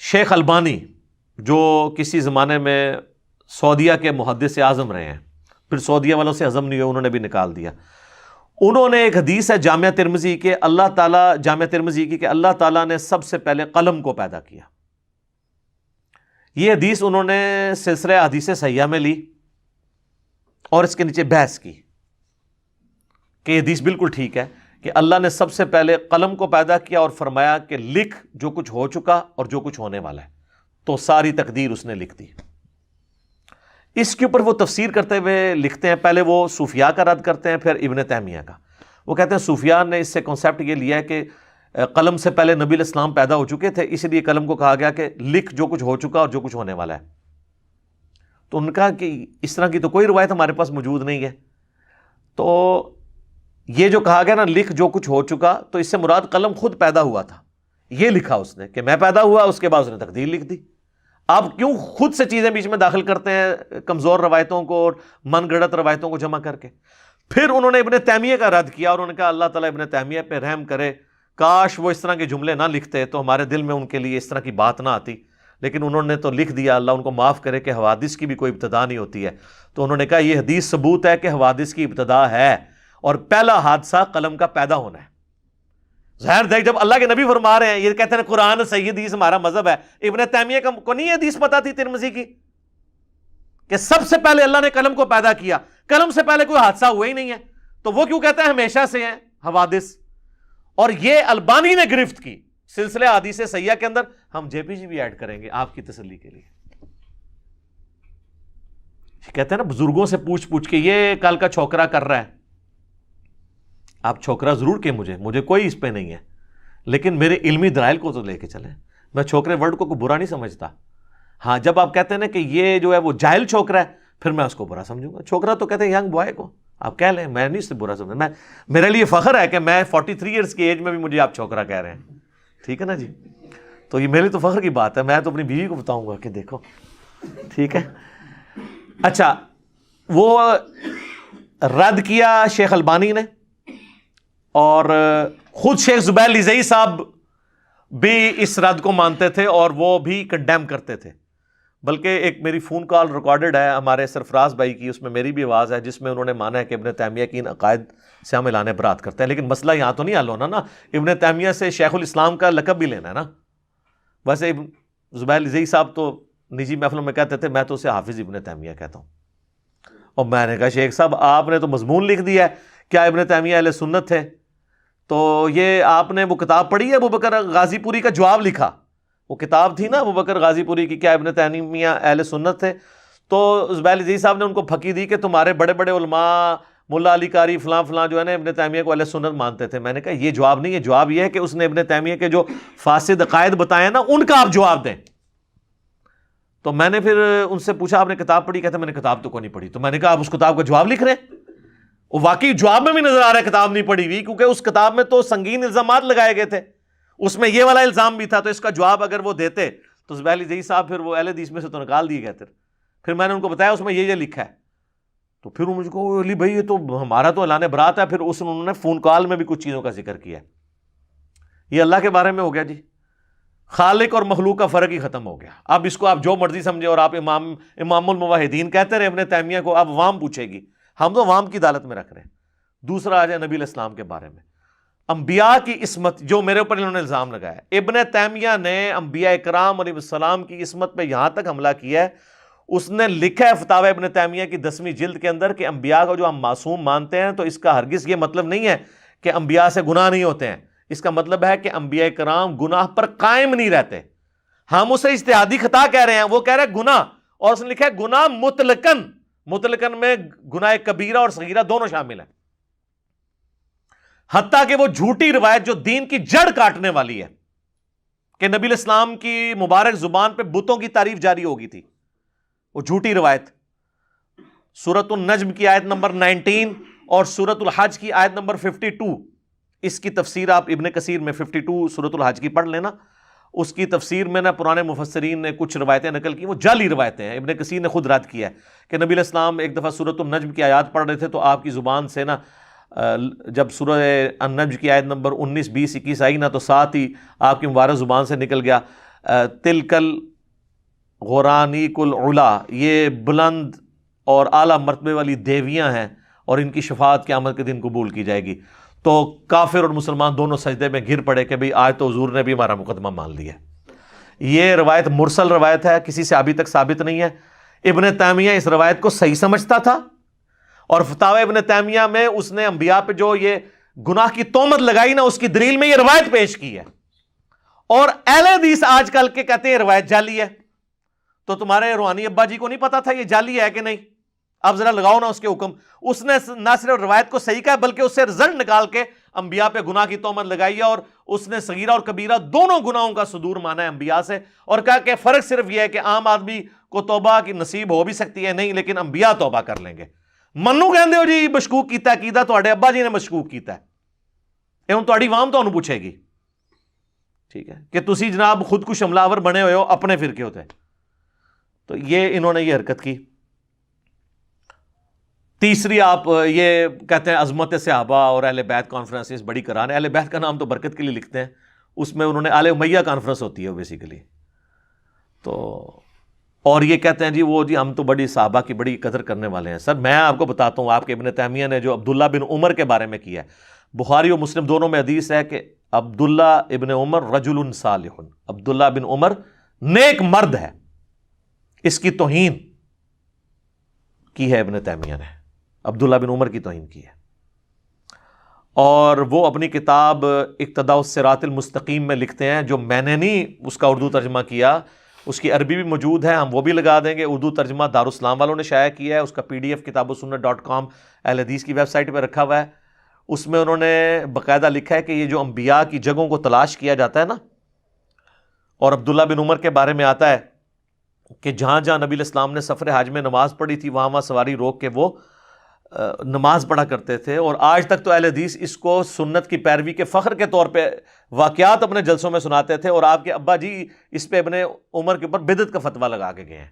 شیخ البانی جو کسی زمانے میں سعودیہ کے محدث اعظم رہے ہیں، پھر سعودیہ والوں سے ہضم نہیں ہوئے، انہوں نے بھی نکال دیا۔ انہوں نے ایک حدیث ہے جامعہ ترمذی کے، جامعہ ترمذی کی، کہ اللہ تعالیٰ نے سب سے پہلے قلم کو پیدا کیا۔ یہ حدیث انہوں نے سلسلہ حدیث صحیحہ میں لی اور اس کے نیچے بحث کی کہ یہ حدیث بالکل ٹھیک ہے کہ اللہ نے سب سے پہلے قلم کو پیدا کیا اور فرمایا کہ لکھ جو کچھ ہو چکا اور جو کچھ ہونے والا ہے، تو ساری تقدیر اس نے لکھ دی۔ اس کے اوپر وہ تفسیر کرتے ہوئے لکھتے ہیں، پہلے وہ صوفیاء کا رد کرتے ہیں، پھر ابن تیمیہ کا۔ وہ کہتے ہیں صوفیاء نے اس سے کنسیپٹ یہ لیا ہے کہ قلم سے پہلے نبی علیہ السلام پیدا ہو چکے تھے، اس لیے قلم کو کہا گیا کہ لکھ جو کچھ ہو چکا اور جو کچھ ہونے والا ہے۔ تو ان کا کہ اس طرح کی تو کوئی روایت ہمارے پاس موجود نہیں ہے، تو یہ جو کہا گیا نا لکھ جو کچھ ہو چکا، تو اس سے مراد قلم خود پیدا ہوا تھا، یہ لکھا اس نے کہ میں پیدا ہوا، اس کے بعد اس نے تقدیر لکھ دی۔ آپ کیوں خود سے چیزیں بیچ میں داخل کرتے ہیں کمزور روایتوں کو اور من گھڑت روایتوں کو جمع کر کے؟ پھر انہوں نے ابن تیمیہ کا رد کیا اور انہوں نے کہا اللہ تعالیٰ ابن تیمیہ پہ رحم کرے، کاش وہ اس طرح کے جملے نہ لکھتے تو ہمارے دل میں ان کے لیے اس طرح کی بات نہ آتی، لیکن انہوں نے تو لکھ دیا، اللہ ان کو معاف کرے، کہ حوادث کی بھی کوئی ابتدا نہیں ہوتی ہے۔ تو انہوں نے کہا یہ حدیث ثبوت ہے کہ حوادث کی ابتدا ہے، اور پہلا حادثہ قلم کا پیدا ہونا ہے۔ ظاہر دیکھ جب اللہ کے نبی فرما رہے ہیں، یہ کہتے ہیں قرآن صحیح حدیث ہمارا مذہب ہے، ابن تیمیہ کو نہیں یہ حدیث پتہ تھی ترمذی کی کہ سب سے پہلے اللہ نے قلم کو پیدا کیا، قلم سے پہلے کوئی حادثہ ہوا ہی نہیں ہے، تو وہ کیوں کہتے ہیں ہمیشہ سے ہیں حوادث؟ اور یہ البانی نے گرفت کی سلسلہ حدیث صحیحہ کے اندر، ہم جے پی جی بھی ایڈ کریں گے آپ کی تسلی کے لیے۔ کہتے ہیں نا بزرگوں سے پوچھ پوچھ کے، یہ کل کا چھوکرا کر رہا ہے، آپ چھوکرا ضرور کہ مجھے کوئی اس پہ نہیں ہے، لیکن میرے علمی دلائل کو تو لے کے چلیں. میں چھوکرے ورڈ کو کوئی برا نہیں سمجھتا. ہاں جب آپ کہتے ہیں نا کہ یہ جو ہے وہ جاہل چھوکرا ہے, پھر میں اس کو برا سمجھوں گا. چھوکرا تو کہتے ہیں ینگ بوائے کو, آپ کہہ لیں, میں نہیں اس سے برا سمجھتا. میرے لیے فخر ہے کہ میں 43 ایئرس کی ایج میں بھی مجھے آپ چھوکرا کہہ رہے ہیں, ٹھیک ہے نا جی. تو یہ میرے لیے تو فخر کی بات ہے. میں تو اپنی بیوی کو بتاؤں گا کہ دیکھو, ٹھیک ہے. اچھا, وہ رد کیا شیخ البانی نے, اور خود شیخ زبیر لیزئی صاحب بھی اس رد کو مانتے تھے اور وہ بھی کنڈیم کرتے تھے. بلکہ ایک میری فون کال ریکارڈڈ ہے ہمارے سرفراز بھائی کی, اس میں میری بھی آواز ہے, جس میں انہوں نے مانا ہے کہ ابن تیمیہ کی ان عقائد سے ہم اعلان برات کرتے ہیں. لیکن مسئلہ یہاں تو نہیں حل ہونا نا, ابن تیمیہ سے شیخ الاسلام کا لقب بھی لینا ہے نا. ویسے زبیر لیزئی صاحب تو نجی محفلوں میں کہتے تھے میں تو اسے حافظ ابن تیمیہ کہتا ہوں. اور میں نے کہا شیخ صاحب آپ نے تو مضمون لکھ دیا ہے, کیا ابن تیمیہ اہل سنت تھے؟ تو یہ آپ نے وہ کتاب پڑھی ہے, ابوبکر غازی پوری کا جواب لکھا, وہ کتاب تھی نا ابوبکر غازی پوری کی, کیا ابن تیمیہ اہل سنت تھے؟ تو زبیر لیزئی صاحب نے ان کو پھکی دی کہ تمہارے بڑے بڑے علماء ملا علی قاری فلاں فلاں جو ہے نا ابن تیمیہ کو اہل سنت مانتے تھے. میں نے کہا یہ جواب نہیں ہے, جواب یہ ہے کہ اس نے ابن تیمیہ کے جو فاسد عقائد بتائے نا ان کا آپ جواب دیں. تو میں نے پھر ان سے پوچھا آپ نے کتاب پڑھی؟ کہتے میں نے کتاب تو کوئی نہیں پڑھی. تو میں نے کہا آپ اس کتاب کا جواب لکھ رہے ہیں؟ وہ واقعی جواب میں بھی نظر آ رہا ہے کتاب نہیں پڑھی ہوئی, کیونکہ اس کتاب میں تو سنگین الزامات لگائے گئے تھے, اس میں یہ والا الزام بھی تھا. تو اس کا جواب اگر وہ دیتے تو زبیر لیزئی صاحب پھر وہ اہل حدیث میں سے تو نکال دیے گئے تھے. پھر میں نے ان کو بتایا اس میں یہ لکھا ہے. تو پھر مجھ کو علی بھائی یہ تو ہمارا تو اعلان برات ہے. پھر انہوں نے فون کال میں بھی کچھ چیزوں کا ذکر کیا. یہ اللہ کے بارے میں ہو گیا جی, خالق اور مخلوق کا فرق ہی ختم ہو گیا. اب اس کو آپ جو مرضی سمجھے, اور آپ امام الموحدین کہتے رہے ابن تیمیہ کو, اب عوام پوچھے گی, ہم تو عوام کی عدالت میں رکھ رہے ہیں. دوسرا آ جائے نبی علیہ السلام کے بارے میں, انبیاء کی عصمت جو میرے اوپر انہوں نے الزام لگایا. ابن تیمیہ نے انبیاء کرام علیہ السلام کی عصمت پہ یہاں تک حملہ کیا ہے, اس نے لکھا ہے فتاوی ابن تیمیہ کی 10ویں جلد کے اندر کہ انبیاء کو جو ہم معصوم مانتے ہیں تو اس کا ہرگز یہ مطلب نہیں ہے کہ انبیاء سے گناہ نہیں ہوتے ہیں. اس کا مطلب ہے کہ انبیاء کرام گناہ پر قائم نہیں رہتے. ہم اسے اجتہادی خطا کہہ رہے ہیں, وہ کہہ رہے ہیں گناہ, اور اس نے لکھا ہے گناہ مطلقاً میں گناہ کبیرہ اور صغیرہ دونوں شامل ہیں. حتیٰ کہ وہ جھوٹی روایت جو دین کی جڑ کاٹنے والی ہے کہ نبی علیہ السلام کی مبارک زبان پہ بتوں کی تعریف جاری ہو گئی تھی, وہ جھوٹی روایت سورۃ النجم کی آیت نمبر 19 اور سورۃ الحج کی آیت نمبر 52, اس کی تفسیر آپ ابن کثیر میں 52 سورۃ الحج کی پڑھ لینا. اس کی تفسیر میں نا پرانے مفسرین نے کچھ روایتیں نقل کی, وہ جعلی روایتیں ہیں. ابن کثیر نے خود رد کیا ہے کہ نبی علیہ السلام ایک دفعہ سورۃ النجم کی آیات پڑھ رہے تھے تو آپ کی زبان سے نا جب سورہ النجم کی آیت نمبر 19 20 21 آئی نا, تو ساتھ ہی آپ کی مبارک زبان سے نکل گیا تلکل غرانیک العلا, یہ بلند اور اعلیٰ مرتبے والی دیویاں ہیں اور ان کی شفاعت قیامت کے دن قبول کی جائے گی. تو کافر اور مسلمان دونوں سجدے میں گر پڑے کہ بھئی آج تو حضور نے بھی ہمارا مقدمہ مان لیا. یہ روایت مرسل روایت ہے, کسی سے ابھی تک ثابت نہیں ہے. ابن تیمیہ اس روایت کو صحیح سمجھتا تھا, اور فتاوی ابن تیمیہ میں اس نے انبیاء پہ جو یہ گناہ کی تہمت لگائی نا, اس کی دلیل میں یہ روایت پیش کی ہے. اور اہل حدیث آج کل کے کہتے ہیں روایت جعلی ہے. تو تمہارے روحانی ابا جی کو نہیں پتا تھا یہ جعلی ہے کہ نہیں؟ اب ذرا لگاؤ نا اس کے حکم. اس نے نہ صرف روایت کو صحیح کہا بلکہ اس سے رزلٹ نکال کے انبیاء پہ گناہ کی تہمت لگائی ہے, اور اس نے صغیرہ اور کبیرہ دونوں گناہوں کا صدور مانا ہے انبیاء سے, اور کہا کہ فرق صرف یہ ہے کہ عام آدمی کو توبہ کی نصیب ہو بھی سکتی ہے نہیں, لیکن انبیاء توبہ کر لیں گے. منو کہندے ہو جی مشکوک کیتا ہے, عقیدہ تواڈے ابا جی نے مشکوک کیتا ہے, یہ ہن تواڈی عوام تانوں پوچھے گی, ٹھیک ہے, کہ تسی جناب خود کش حملہ آور بنے ہوئے ہو اپنے فرقے ہوتے. تو یہ انہوں نے یہ حرکت کی. تیسری آپ یہ کہتے ہیں عظمت صحابہ اور اہل بیت کانفرنسز بڑی کرانے. اہل بیت کا نام تو برکت کے لیے لکھتے ہیں, اس میں انہوں نے آل امیہ کانفرنس ہوتی ہے بیسیکلی. تو اور یہ کہتے ہیں جی وہ جی ہم تو بڑی صحابہ کی بڑی قدر کرنے والے ہیں. سر میں آپ کو بتاتا ہوں, آپ کے ابن تیمیہ نے جو عبداللہ بن عمر کے بارے میں کیا ہے, بخاری اور مسلم دونوں میں حدیث ہے کہ عبداللہ ابن عمر رجل صالح, عبداللہ بن عمر نیک مرد ہے. اس کی توہین کی ہے ابن تیمیہ نے, عبداللہ بن عمر کی توہین کی ہے. اور وہ اپنی کتاب اقتداء الصراط المستقیم میں لکھتے ہیں, جو میں نے نہیں اس کا اردو ترجمہ کیا, اس کی عربی بھی موجود ہے, ہم وہ بھی لگا دیں گے. اردو ترجمہ دارالاسلام والوں نے شائع کیا ہے, اس کا PDF کتاب و سنت .com اہل حدیث کی ویب سائٹ پہ رکھا ہوا ہے. اس میں انہوں نے باقاعدہ لکھا ہے کہ یہ جو انبیاء کی جگہوں کو تلاش کیا جاتا ہے نا، اور عبداللہ بن عمر کے بارے میں آتا ہے کہ جہاں جہاں نبی علیہ السلام نے سفر حج میں نماز پڑھی تھی وہاں سواری روک کے وہ نماز پڑھا کرتے تھے، اور آج تک تو اہل حدیث اس کو سنت کی پیروی کے فخر کے طور پہ واقعات اپنے جلسوں میں سناتے تھے، اور آپ کے ابا جی اس پہ ابن عمر کے اوپر بدعت کا فتویٰ لگا کے گئے ہیں۔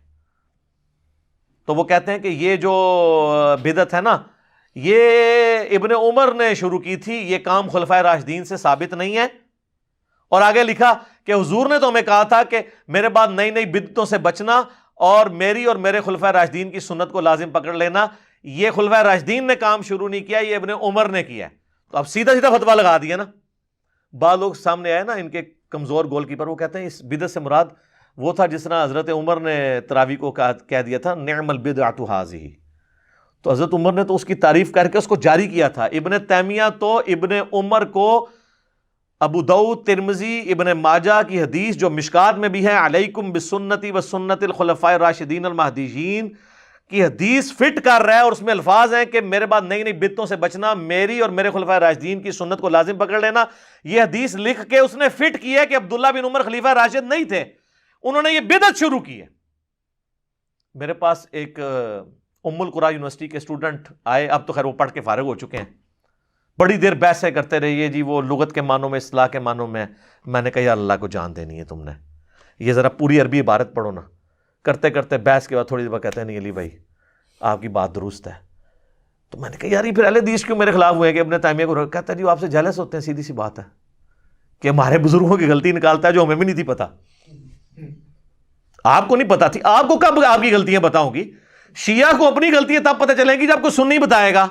تو وہ کہتے ہیں کہ یہ جو بدعت ہے نا، یہ ابن عمر نے شروع کی تھی، یہ کام خلفائے راشدین سے ثابت نہیں ہے۔ اور آگے لکھا کہ حضور نے تو ہمیں کہا تھا کہ میرے بعد نئی نئی بدعتوں سے بچنا اور میری اور میرے خلفائے راشدین کی سنت کو لازم پکڑ لینا۔ یہ خلفائے راشدین نے کام شروع نہیں کیا، یہ ابن عمر نے کیا ہے۔ تو اب سیدھا سیدھا فتویٰ لگا دیا نا۔ بعض لوگ سامنے آئے نا، ان کے کمزور گول کیپر، وہ کہتے ہیں اس بدعت سے مراد وہ تھا جس طرح حضرت عمر نے تراویح کو کہہ دیا تھا نعم البدعۃ ھذہ، تو حضرت عمر نے تو اس کی تعریف کر کے اس کو جاری کیا تھا۔ ابن تیمیہ تو ابن عمر کو ابو داؤد، ترمذی، ابن ماجہ کی حدیث جو مشکات میں بھی ہے، علیکم بسنتی و سنت الخلفاء الراشدین المہدیین کی حدیث فٹ کر رہا ہے، اور اس میں الفاظ ہیں کہ میرے بعد نئی نئی بدعتوں سے بچنا، میری اور میرے خلفائے راشدین کی سنت کو لازم پکڑ لینا۔ یہ حدیث لکھ کے اس نے فٹ کی ہے کہ عبداللہ بن عمر خلیفہ راشد نہیں تھے، انہوں نے یہ بدعت شروع کی ہے۔ میرے پاس ایک ام القریٰ یونیورسٹی کے اسٹوڈنٹ آئے، اب تو خیر وہ پڑھ کے فارغ ہو چکے ہیں، بڑی دیر بحثیں کرتے رہے، یہ جی وہ لغت کے معنوں میں، اصطلاح کے معنوں میں نے کہا یا اللہ کو جان دینی ہے تم نے، یہ ذرا پوری عربی عبارت پڑھو نا۔ کرتے کرتے بحث کے بعد تھوڑی دیر بعد کہتے ہیں نہیں علی بھائی آپ کی بات درست ہے۔ تو میں نے کہا یار یہ پھر اہل حدیث کیوں میرے خلاف ہوئے ہیں کہ ابن تیمیہ کو؟ کہتا ہے جی آپ سے جیلس ہوتے ہیں، سیدھی سی بات ہے کہ ہمارے بزرگوں کی غلطی نکالتا ہے جو ہمیں بھی نہیں تھی پتہ۔ آپ کو نہیں پتا تھی، آپ کو کب آپ کی غلطیاں بتاؤں گی؟ شیعہ کو اپنی غلطیاں تب پتہ چلیں گی جب کو سنی بتائے گا۔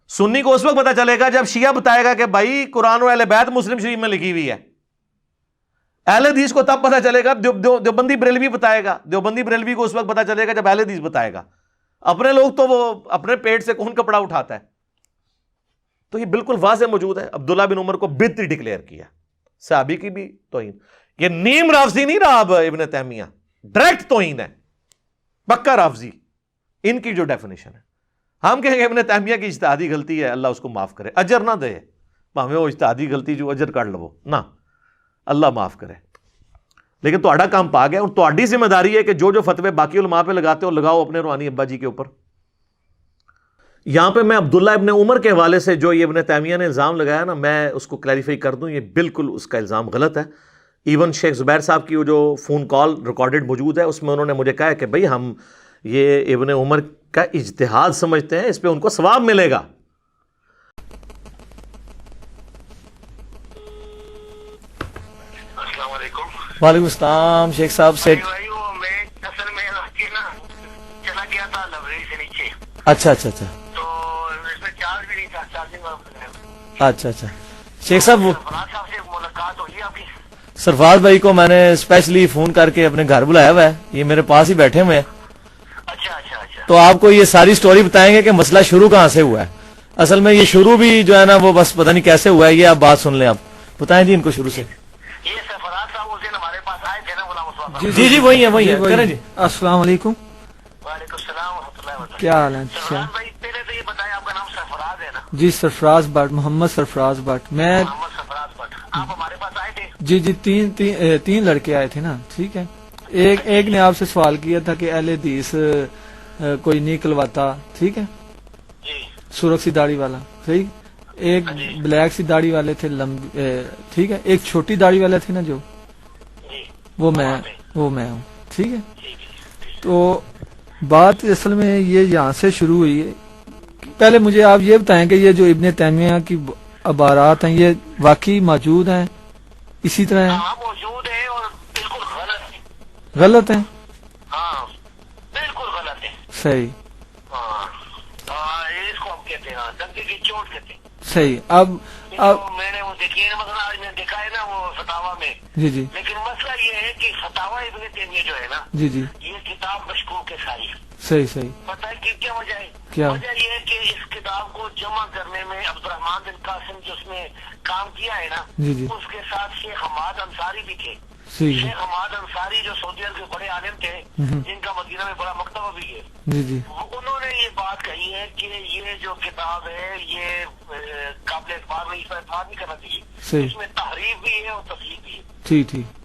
سنی کو اس وقت پتہ چلے گا جب شیعہ بتائے گا کہ بھائی قرآن و اہل بیت مسلم شریف میں لکھی ہوئی ہے۔ اہل حدیث کو تب پتہ چلے گا، دیوبندی بریلوی بتائے گا، دیوبندی بریلوی کو اس وقت پتہ چلے گا جب اہل حدیث بتائے گا۔ اپنے لوگ تو وہ اپنے پیٹ سے کون کپڑا اٹھاتا ہے؟ تو یہ بالکل واضح موجود ہے، عبداللہ بن عمر کو بدعت ڈکلیئر کیا، صحابی کی بھی توہین۔ یہ نیم رافضی نہیں رہا اب ابن تیمیہ، ڈائریکٹ توہین ہے، پکا رافضی ان کی جو ڈیفینیشن ہے۔ ہم کہیں گے ابن تیمیہ کی اجتہادی غلطی ہے، اللہ اس کو معاف کرے، اجر نہ دے، ہمیں وہ اجتہادی غلطی جو اجر کر لو نہ، اللہ معاف کرے۔ لیکن تہاڈا کام پا گیا، اور تہاڈی ذمہ داری ہے کہ جو جو فتوے باقی علماء پہ لگاتے ہو لگاؤ اپنے روحانی ابا جی کے اوپر۔ یہاں پہ میں عبداللہ ابن عمر کے حوالے سے جو یہ ابن تیمیہ نے الزام لگایا نا، میں اس کو کلیریفائی کر دوں، یہ بالکل اس کا الزام غلط ہے۔ ایون شیخ زبیر صاحب کی وہ جو فون کال ریکارڈڈ موجود ہے، اس میں انہوں نے مجھے کہا کہ بھائی ہم یہ ابن عمر کا اجتہاد سمجھتے ہیں، اس پہ ان کو ثواب ملے گا۔ السلام علیکم۔ وعلیکم السلام شیخ صاحب سے۔ میں اصل میں چلا گیا تھا لائبریری سے نیچے، اچھا اچھا اچھا تو اس میں چارج بھی نہیں تھا، چارجنگ اچھا اچھا شیخ صاحب، وہ فراد صاحب سے ملاقات ہوئی آپ کی؟ سرفراز بھائی کو میں نے اسپیشلی فون کر کے اپنے گھر بلایا ہوا ہے، یہ میرے پاس ہی بیٹھے ہوئے ہیں، اچھا اچھا اچھا۔ تو آپ کو یہ ساری سٹوری بتائیں گے کہ مسئلہ شروع کہاں سے ہوا ہے۔ اصل میں یہ شروع بھی جو ہے نا وہ بس پتہ نہیں کیسے ہوا ہے، یہ آپ بات سن لیں، آپ بتائیں جی ان کو شروع سے۔ یہ سرفراز صاحب اس دن ہمارے پاس آئے تھے نا غلام عثمان صاحب؟ جی جی وہی ہے کریں جی۔ السلام علیکم، وعلیکم السلام ورحمۃ اللہ وبرکاتہ۔ کیا حال ہے؟ سرفراز بھائی پہلے تو یہ بتائیں آپ کا نام سرفراز ہے نا؟ جی سرفراز بٹ، محمد سرفراز بٹ۔ میں محمد سرفراز بٹ، آپ ہمارے پاس آئے تھے؟ جی جی تین لڑکے آئے تھے نا، ٹھیک ہے۔ ایک نے آپ سے سوال کیا تھا کہ اہل حدیث کوئی نہیں کلواتا، ٹھیک ہے، جی سرخ سی داڑھی والا، ٹھیک۔ ایک بلیک سی داڑھی والے تھے لمبی، ٹھیک ہے۔ ایک چھوٹی داڑھی والا تھے نا جو، جی وہ میں ہوں، ٹھیک ہے۔ تو بات اصل میں یہ یہاں سے شروع ہوئی ہے۔ پہلے مجھے آپ یہ بتائیں کہ یہ جو ابن تیمیہ کی عبارات ہیں یہ واقعی موجود ہیں، اسی طرح ہیں؟ ہاں موجود ہے اور بالکل غلط ہے۔ غلط ہیں؟ ہاں بالکل غلط ہے۔ صحیح ہاں اس کو ہم کہتے ہیں ہاں ڈنکے کی چوٹ کہتے ہیں۔ صحیح۔ اب میں نے وہ دیکھی ہے نا، مثلا آج میں نے دیکھا ہے نا وہ فتاوا میں، جی جی لیکن مسئلہ یہ ہے کہ فتاوا ابن تیمیہ جو ہے نا، جی جی یہ کتاب مشکوک ہے ساری۔ صحیح صحیح۔ پتہ ہے کہ کیا وجہ ہے؟ کیا وجہ یہ ہے کہ اس کتاب کو جمع کرنے میں عبد الرحمان بن قاسم جو اس میں کام کیا ہے نا، جی جی اس کے ساتھ شیخ حماد انصاری بھی تھے۔ صحیح شیخ حماد انصاری جو سعودی عرب کے بڑے عالم تھے، جن کا مدینہ میں بڑا مکتبہ بھی ہے، جی جی انہوں نے یہ بات کہی ہے کہ یہ یہ جو کتاب ہے یہ قابل اعتبار نہیں، اس پر اعتماد نہیں کرنا چاہیے. صحیح. اس میں تحریف بھی ہے اور تصحیح بھی ہے. ٹھیک ٹھیک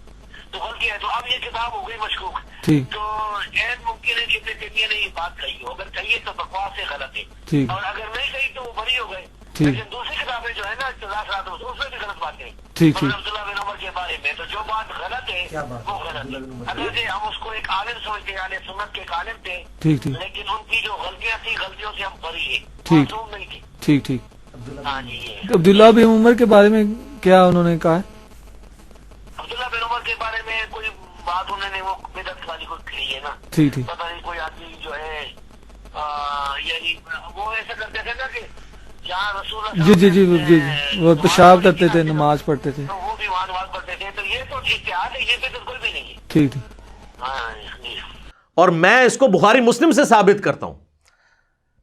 تو غلطی ہے. تو اب یہ کتاب ہو گئی مشکوک. ٹھیک تو عین ممکن ہے کہ ابن تیمیہ نے یہ بات کہی ہو. اگر کہیے تو بکواس سے غلط ہے، ٹھیک اور اگر نہیں کہی تو وہ بری ہو گئے. ٹھیک. لیکن دوسری کتابیں جو ہے نا اس میں بھی غلط بات کہیں. ٹھیک ٹھیک عبداللہ بن عمر کے بارے میں تو جو بات غلط ہے وہ غلط ہے. اگر سے ہم اس کو ایک عالم سمجھتے ہیں، یعنی سنت کے ایک عالم تھے، ٹھیک ٹھیک لیکن ان کی جو غلطیاں تھیں غلطیوں سے ہم بری ہیں، ٹھیک. معصوم نہیں تھی. ٹھیک ٹھیک. ہاں جی. یہ عبداللہ بن عمر کے بارے میں کیا انہوں نے کہا ہے؟ عبداللہ بن عمر کے بارے میں کوئی بات انہوں نے وہ بدعت والی کو کہی ہے نا. ٹھیک ٹھیک پتہ نہیں کوئی آدمی جو ہے یعنی وہ ایسا کرتے تھے نا کہ جہاں رسول اللہ جی جی جی جی وہ نماز پیشاب پڑھی کرتے تھی تھے، نا، نماز پڑھتے تھے. تو وہ بھی وہاں نماز پڑھتے تھے. تو یہ تو اتحاد ہے، یہ بدعت کوئی بھی نہیں ہے. ٹھیک ٹھیک. ہاں جی. اور میں اس کو بخاری مسلم سے ثابت کرتا ہوں.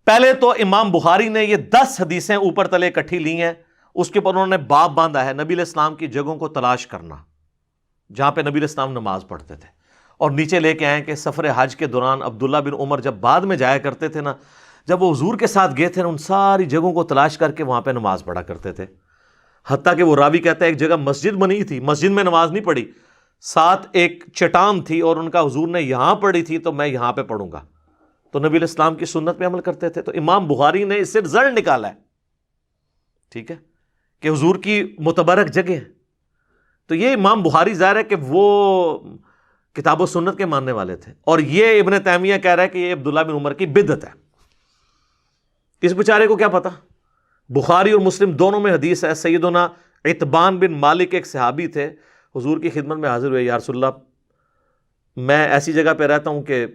پہلے تو امام بخاری نے یہ 10 حدیثیں اوپر تلے اکٹھی لی ہیں، اس کے اوپر انہوں نے باب باندھا ہے نبی علیہ السلام کی جگہوں کو تلاش کرنا جہاں پہ نبی علیہ السلام نماز پڑھتے تھے، اور نیچے لے کے آئے کہ سفر حج کے دوران عبداللہ بن عمر جب بعد میں جایا کرتے تھے نا، جب وہ حضور کے ساتھ گئے تھے نا، ان ساری جگہوں کو تلاش کر کے وہاں پہ نماز پڑھا کرتے تھے. حتیٰ کہ وہ راوی کہتا ہے ایک جگہ مسجد بنی تھی، مسجد میں نماز نہیں پڑھی، ساتھ ایک چٹان تھی اور ان کا حضور نے یہاں پڑھی تھی تو میں یہاں پہ پڑھوں گا. تو نبی علیہ السلام کی سنت پہ عمل کرتے تھے. تو امام بخاری نے اس سے رزلٹ نکالا ہے، ٹھیک ہے، کہ حضور کی متبرک جگہ ہے. تو یہ امام بخاری ظاہر ہے کہ وہ کتاب و سنت کے ماننے والے تھے، اور یہ ابن تیمیہ کہہ رہا ہے کہ یہ عبداللہ بن عمر کی بدعت ہے. اس بیچارے کو کیا پتا؟ بخاری اور مسلم دونوں میں حدیث ہے. سیدنا عتبان بن مالک ایک صحابی تھے، حضور کی خدمت میں حاضر ہوئے، یا رسول اللہ میں ایسی جگہ پہ رہتا ہوں کہ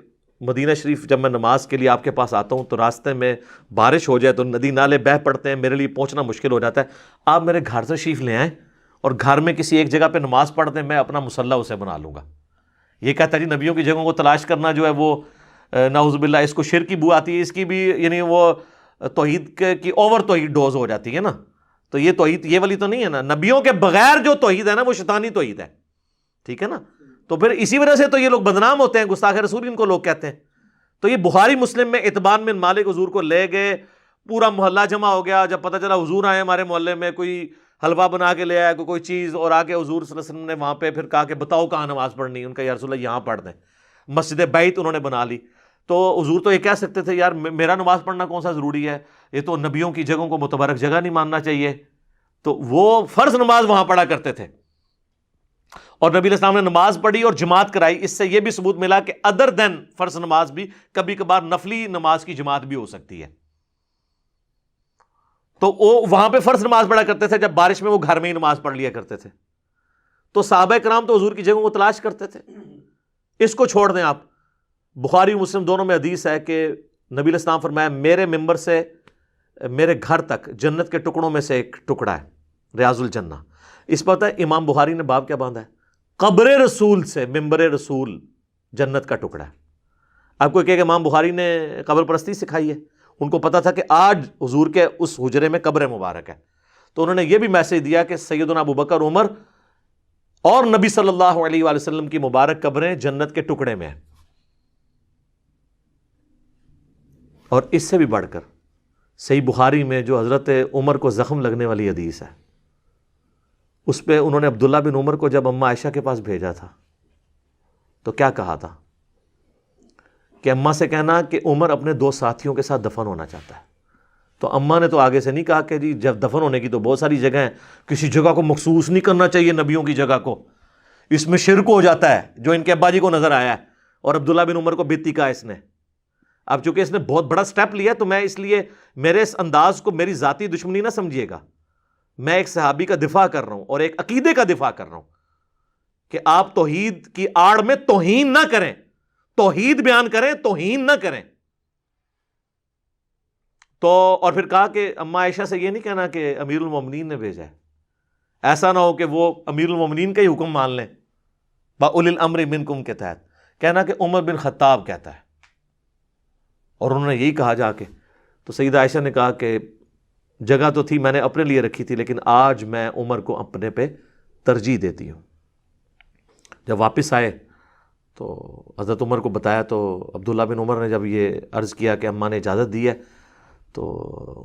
مدینہ شریف جب میں نماز کے لیے آپ کے پاس آتا ہوں تو راستے میں بارش ہو جائے تو ندی نالے بہہ پڑتے ہیں، میرے لیے پہنچنا مشکل ہو جاتا ہے. آپ میرے گھر سے تشریف لے آئیں اور گھر میں کسی ایک جگہ پہ نماز پڑھ دیں، میں اپنا مصلی اسے بنا لوں گا. یہ کہتا ہے جی نبیوں کی جگہوں کو تلاش کرنا جو ہے وہ نعوذ باللہ اس کو شرک کی بو آتی ہے، اس کی بھی یعنی وہ توحید کی اوور توحید ڈوز ہو جاتی ہے نا. تو یہ توحید یہ والی تو نہیں ہے نا، نبیوں کے بغیر جو توحید ہے نا وہ شیطانی توحید ہے، ٹھیک ہے نا. تو پھر اسی وجہ سے تو یہ لوگ بدنام ہوتے ہیں، گستاخ رسول ان کو لوگ کہتے ہیں. تو یہ بخاری مسلم میں عتبان بن مالک حضور کو لے گئے، پورا محلہ جمع ہو گیا. جب پتہ چلا حضور آئے ہمارے محلے میں، کوئی حلوہ بنا کے لے آیا، کوئی چیز، اور آ کے حضور صلی اللہ علیہ وسلم نے وہاں پہ پھر کہا کہ بتاؤ کہاں نماز پڑھنی. ان کا یا رسول اللہ یہاں پڑھ دیں. مسجد بیت انہوں نے بنا لی. تو حضور تو یہ کہہ سکتے تھے یار میرا نماز پڑھنا کون سا ضروری ہے، یہ تو نبیوں کی جگہوں کو متبرک جگہ نہیں ماننا چاہیے. تو وہ فرض نماز وہاں پڑھا کرتے تھے، اور نبی علیہ السلام نے نماز پڑھی اور جماعت کرائی. اس سے یہ بھی ثبوت ملا کہ ادر دین فرض نماز بھی کبھی کبھار نفلی نماز کی جماعت بھی ہو سکتی ہے. تو وہ وہاں پہ فرض نماز پڑھا کرتے تھے، جب بارش میں وہ گھر میں ہی نماز پڑھ لیا کرتے تھے. تو صحابہ کرام تو حضور کی جگہوں کو تلاش کرتے تھے. اس کو چھوڑ دیں آپ. بخاری و مسلم دونوں میں حدیث ہے کہ نبی علیہ السلام فرمایا میرے ممبر سے میرے گھر تک جنت کے ٹکڑوں میں سے ایک ٹکڑا ہے، ریاض الجنہ. اس پر ہے امام بخاری نے باب کیا باندھا ہے؟ قبر رسول سے ممبر رسول جنت کا ٹکڑا ہے. آپ کو کہ امام بخاری نے قبر پرستی سکھائی ہے؟ ان کو پتا تھا کہ آج حضور کے اس حجرے میں قبر مبارک ہے. تو انہوں نے یہ بھی میسج دیا کہ سیدنا ابوبکر عمر اور نبی صلی اللہ علیہ وآلہ وسلم کی مبارک قبریں جنت کے ٹکڑے میں ہیں. اور اس سے بھی بڑھ کر صحیح بخاری میں جو حضرت عمر کو زخم لگنے والی حدیث ہے، اس پہ انہوں نے عبداللہ بن عمر کو جب اماں عائشہ کے پاس بھیجا تھا تو کیا کہا تھا کہ اماں سے کہنا کہ عمر اپنے 2 ساتھیوں کے ساتھ دفن ہونا چاہتا ہے. تو اماں نے تو آگے سے نہیں کہا کہ جی جب دفن ہونے کی تو بہت ساری جگہ ہیں، کسی جگہ کو مخصوص نہیں کرنا چاہیے نبیوں کی جگہ کو، اس میں شرک ہو جاتا ہے، جو ان کے ابا جی کو نظر آیا ہے. اور عبداللہ بن عمر کو بیتی کہا اس نے. اب چونکہ اس نے بہت بڑا سٹیپ لیا تو میں اس لیے میرے اس انداز کو میری ذاتی دشمنی نہ سمجھیے گا. میں ایک صحابی کا دفاع کر رہا ہوں اور ایک عقیدے کا دفاع کر رہا ہوں کہ آپ توحید کی آڑ میں توہین نہ کریں، توحید بیان کریں، توہین نہ کریں. تو اور پھر کہا کہ اماں عائشہ سے یہ نہیں کہنا کہ امیر المومنین نے بھیجا ہے، ایسا نہ ہو کہ وہ امیر المومنین کا ہی حکم مان لیں. باولی الامر منکم کے تحت کہنا کہ عمر بن خطاب کہتا ہے. اور انہوں نے یہی کہا جا کے. تو سیدہ عائشہ نے کہا کہ جگہ تو تھی میں نے اپنے لیے رکھی تھی، لیکن آج میں عمر کو اپنے پہ ترجیح دیتی ہوں. جب واپس آئے تو حضرت عمر کو بتایا تو عبداللہ بن عمر نے جب یہ عرض کیا کہ اماں نے اجازت دی ہے تو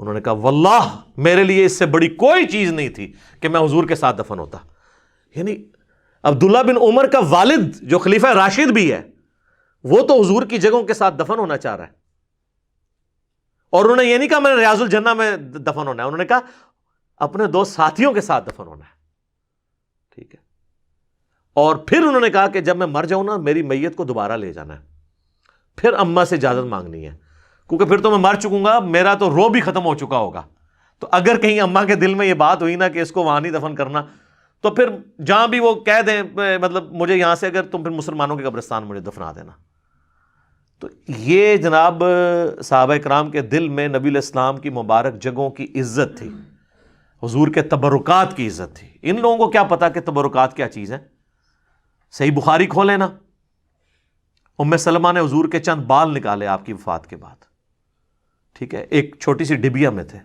انہوں نے کہا واللہ میرے لیے اس سے بڑی کوئی چیز نہیں تھی کہ میں حضور کے ساتھ دفن ہوتا. یعنی عبداللہ بن عمر کا والد جو خلیفہ راشد بھی ہے وہ تو حضور کی جگہوں کے ساتھ دفن ہونا چاہ رہا ہے. اور انہوں نے یہ نہیں کہا میں نے ریاض الجنہ میں دفن ہونا ہے, انہوں نے کہا اپنے 2 ساتھیوں کے ساتھ دفن ہونا ہے. ٹھیک ہے. اور پھر انہوں نے کہا کہ جب میں مر جاؤں نا میری میت کو دوبارہ لے جانا ہے, پھر اماں سے اجازت مانگنی ہے, کیونکہ پھر تو میں مر چکوں گا, میرا تو رو بھی ختم ہو چکا ہوگا. تو اگر کہیں اماں کے دل میں یہ بات ہوئی نا کہ اس کو وہاں نہیں دفن کرنا, تو پھر جہاں بھی وہ کہہ دیں مطلب مجھے یہاں سے اگر تم پھر مسلمانوں کے قبرستان مجھے دفنا دینا. تو یہ جناب صحابہ کرام کے دل میں نبی علیہ السلام کی مبارک جگہوں کی عزت تھی, حضور کے تبرکات کی عزت تھی. ان لوگوں کو کیا پتا کہ تبرکات کیا چیز ہے. صحیح بخاری کھولے نا, ام سلمہ نے حضور کے چند بال نکالے آپ کی وفات کے بعد. ٹھیک ہے, ایک چھوٹی سی ڈبیا میں تھے,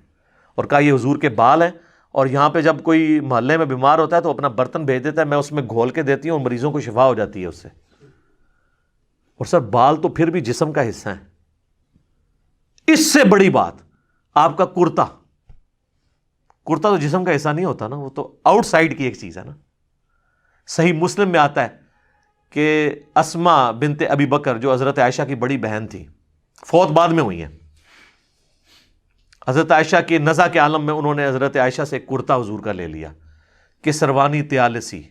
اور کہا یہ حضور کے بال ہیں, اور یہاں پہ جب کوئی محلے میں بیمار ہوتا ہے تو اپنا برتن بھیج دیتا ہے, میں اس میں گھول کے دیتی ہوں اور مریضوں کو شفا ہو جاتی ہے اس سے. اور سر بال تو پھر بھی جسم کا حصہ ہیں. اس سے بڑی بات آپ کا کرتا تو جسم کا حصہ نہیں ہوتا نا, وہ تو آؤٹ سائڈ کی ایک چیز ہے نا. صحیح مسلم میں آتا ہے کہ اسما بنت ابی بکر جو حضرت عائشہ کی بڑی بہن تھی, فوت بعد میں ہوئی ہیں, حضرت عائشہ کی نزا کے عالم میں انہوں نے حضرت عائشہ سے کرتا حضور کا لے لیا کہ سروانی تیالسی,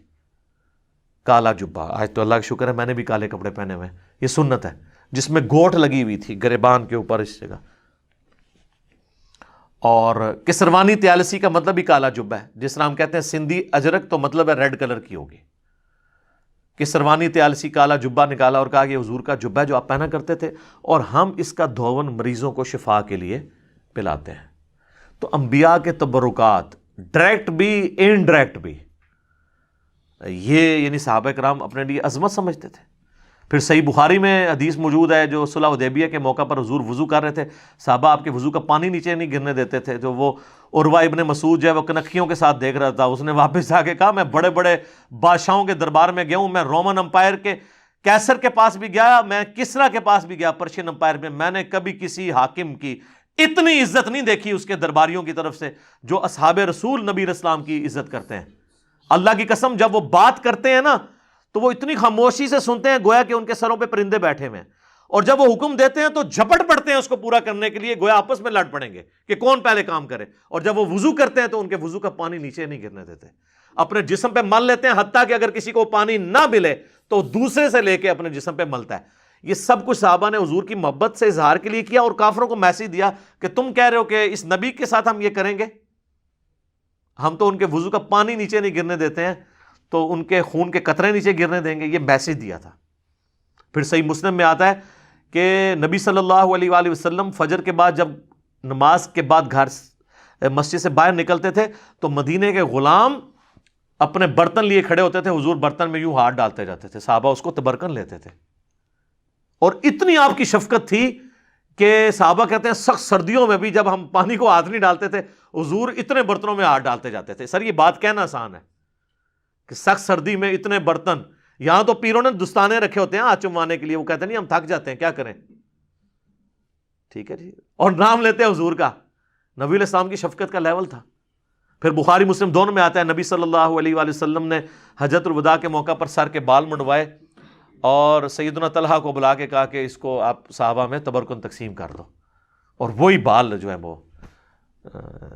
کالا جبہ. آج تو اللہ کا شکر ہے میں نے بھی کالے کپڑے پہنے ہوئے, یہ سنت ہے, جس میں گوٹ لگی ہوئی تھی گریبان کے اوپر اس جگہ. اور کسروانی تیالسی کا مطلب ہی کالا جبہ ہے, جس طرح ہم کہتے ہیں سندھی اجرک تو مطلب ہے ریڈ کلر کی ہوگی. کسروانی تیالسی کالا جبہ نکالا اور کہا کہ حضور کا جبہ جو آپ پہنا کرتے تھے, اور ہم اس کا دھون مریضوں کو شفا کے لیے پلاتے ہیں. تو انبیاء کے تبرکات ڈائریکٹ بھی انڈائریکٹ بھی, یہ یعنی صحابہ کرام اپنے لیے عظمت سمجھتے تھے. پھر صحیح بخاری میں حدیث موجود ہے جو صلح حدیبیہ کے موقع پر حضور وضو کر رہے تھے, صحابہ آپ کے وضو کا پانی نیچے نہیں گرنے دیتے تھے. جو وہ عروہ ابن مسعود جو ہے وہ کنکھیوں کے ساتھ دیکھ رہا تھا, اس نے واپس جا کے کہا میں بڑے بڑے بادشاہوں کے دربار میں گیا ہوں, میں رومن امپائر کے کیسر کے پاس بھی گیا, میں کسرا کے پاس بھی گیا پرشین امپائر میں, میں نے کبھی کسی حاکم کی اتنی عزت نہیں دیکھی اس کے درباریوں کی طرف سے جو اصحاب رسول نبی اسلام کی عزت کرتے ہیں. اللہ کی قسم جب وہ بات کرتے ہیں نا تو وہ اتنی خاموشی سے سنتے ہیں گویا کہ ان کے سروں پہ پرندے بیٹھے ہوئے ہیں, اور جب وہ حکم دیتے ہیں تو جھپٹ پڑتے ہیں اس کو پورا کرنے کے لیے, گویا آپس میں لڑ پڑیں گے کہ کون پہلے کام کرے. اور جب وہ وضو کرتے ہیں تو ان کے وضو کا پانی نیچے نہیں گرنے دیتے, اپنے جسم پہ مل لیتے ہیں, حتیٰ کہ اگر کسی کو پانی نہ ملے تو دوسرے سے لے کے اپنے جسم پہ ملتا ہے. یہ سب کچھ صحابہ نے حضور کی محبت سے اظہار کے لیے کیا, اور کافروں کو میسج دیا کہ تم کہہ رہے ہو کہ اس نبی کے ساتھ ہم یہ کریں گے, ہم تو ان کے وضو کا پانی نیچے نہیں گرنے دیتے ہیں, تو ان کے خون کے قطرے نیچے گرنے دیں گے. یہ میسج دیا تھا. پھر صحیح مسلم میں آتا ہے کہ نبی صلی اللہ علیہ وآلہ وسلم فجر کے بعد جب نماز کے بعد گھر مسجد سے باہر نکلتے تھے تو مدینے کے غلام اپنے برتن لیے کھڑے ہوتے تھے, حضور برتن میں یوں ہاتھ ڈالتے جاتے تھے, صحابہ اس کو تبرکن لیتے تھے. اور اتنی آپ کی شفقت تھی کہ صحابہ کہتے ہیں سخت سردیوں میں بھی جب ہم پانی کو ہاتھ نہیں ڈالتے تھے, حضور اتنے برتنوں میں ہاتھ ڈالتے جاتے تھے. سر یہ بات کہنا آسان ہے کہ سخت سردی میں اتنے برتن, یہاں تو پیروں نے دستانے رکھے ہوتے ہیں ہاتھ چموانے کے لیے, وہ کہتے ہیں نہیں ہم تھک جاتے ہیں کیا کریں. ٹھیک ہے جی, اور نام لیتے ہیں حضور کا. نبی علیہ السلام کی شفقت کا لیول تھا. پھر بخاری مسلم دونوں میں آتا ہے نبی صلی اللہ علیہ وآلہ وسلم نے حجۃ الوداع کے موقع پر سر کے بال منڈوائے اور سیدنا طلحہ کو بلا کے کہا کہ اس کو آپ صحابہ میں تبرکن تقسیم کر دو, اور وہی بال جو ہے وہ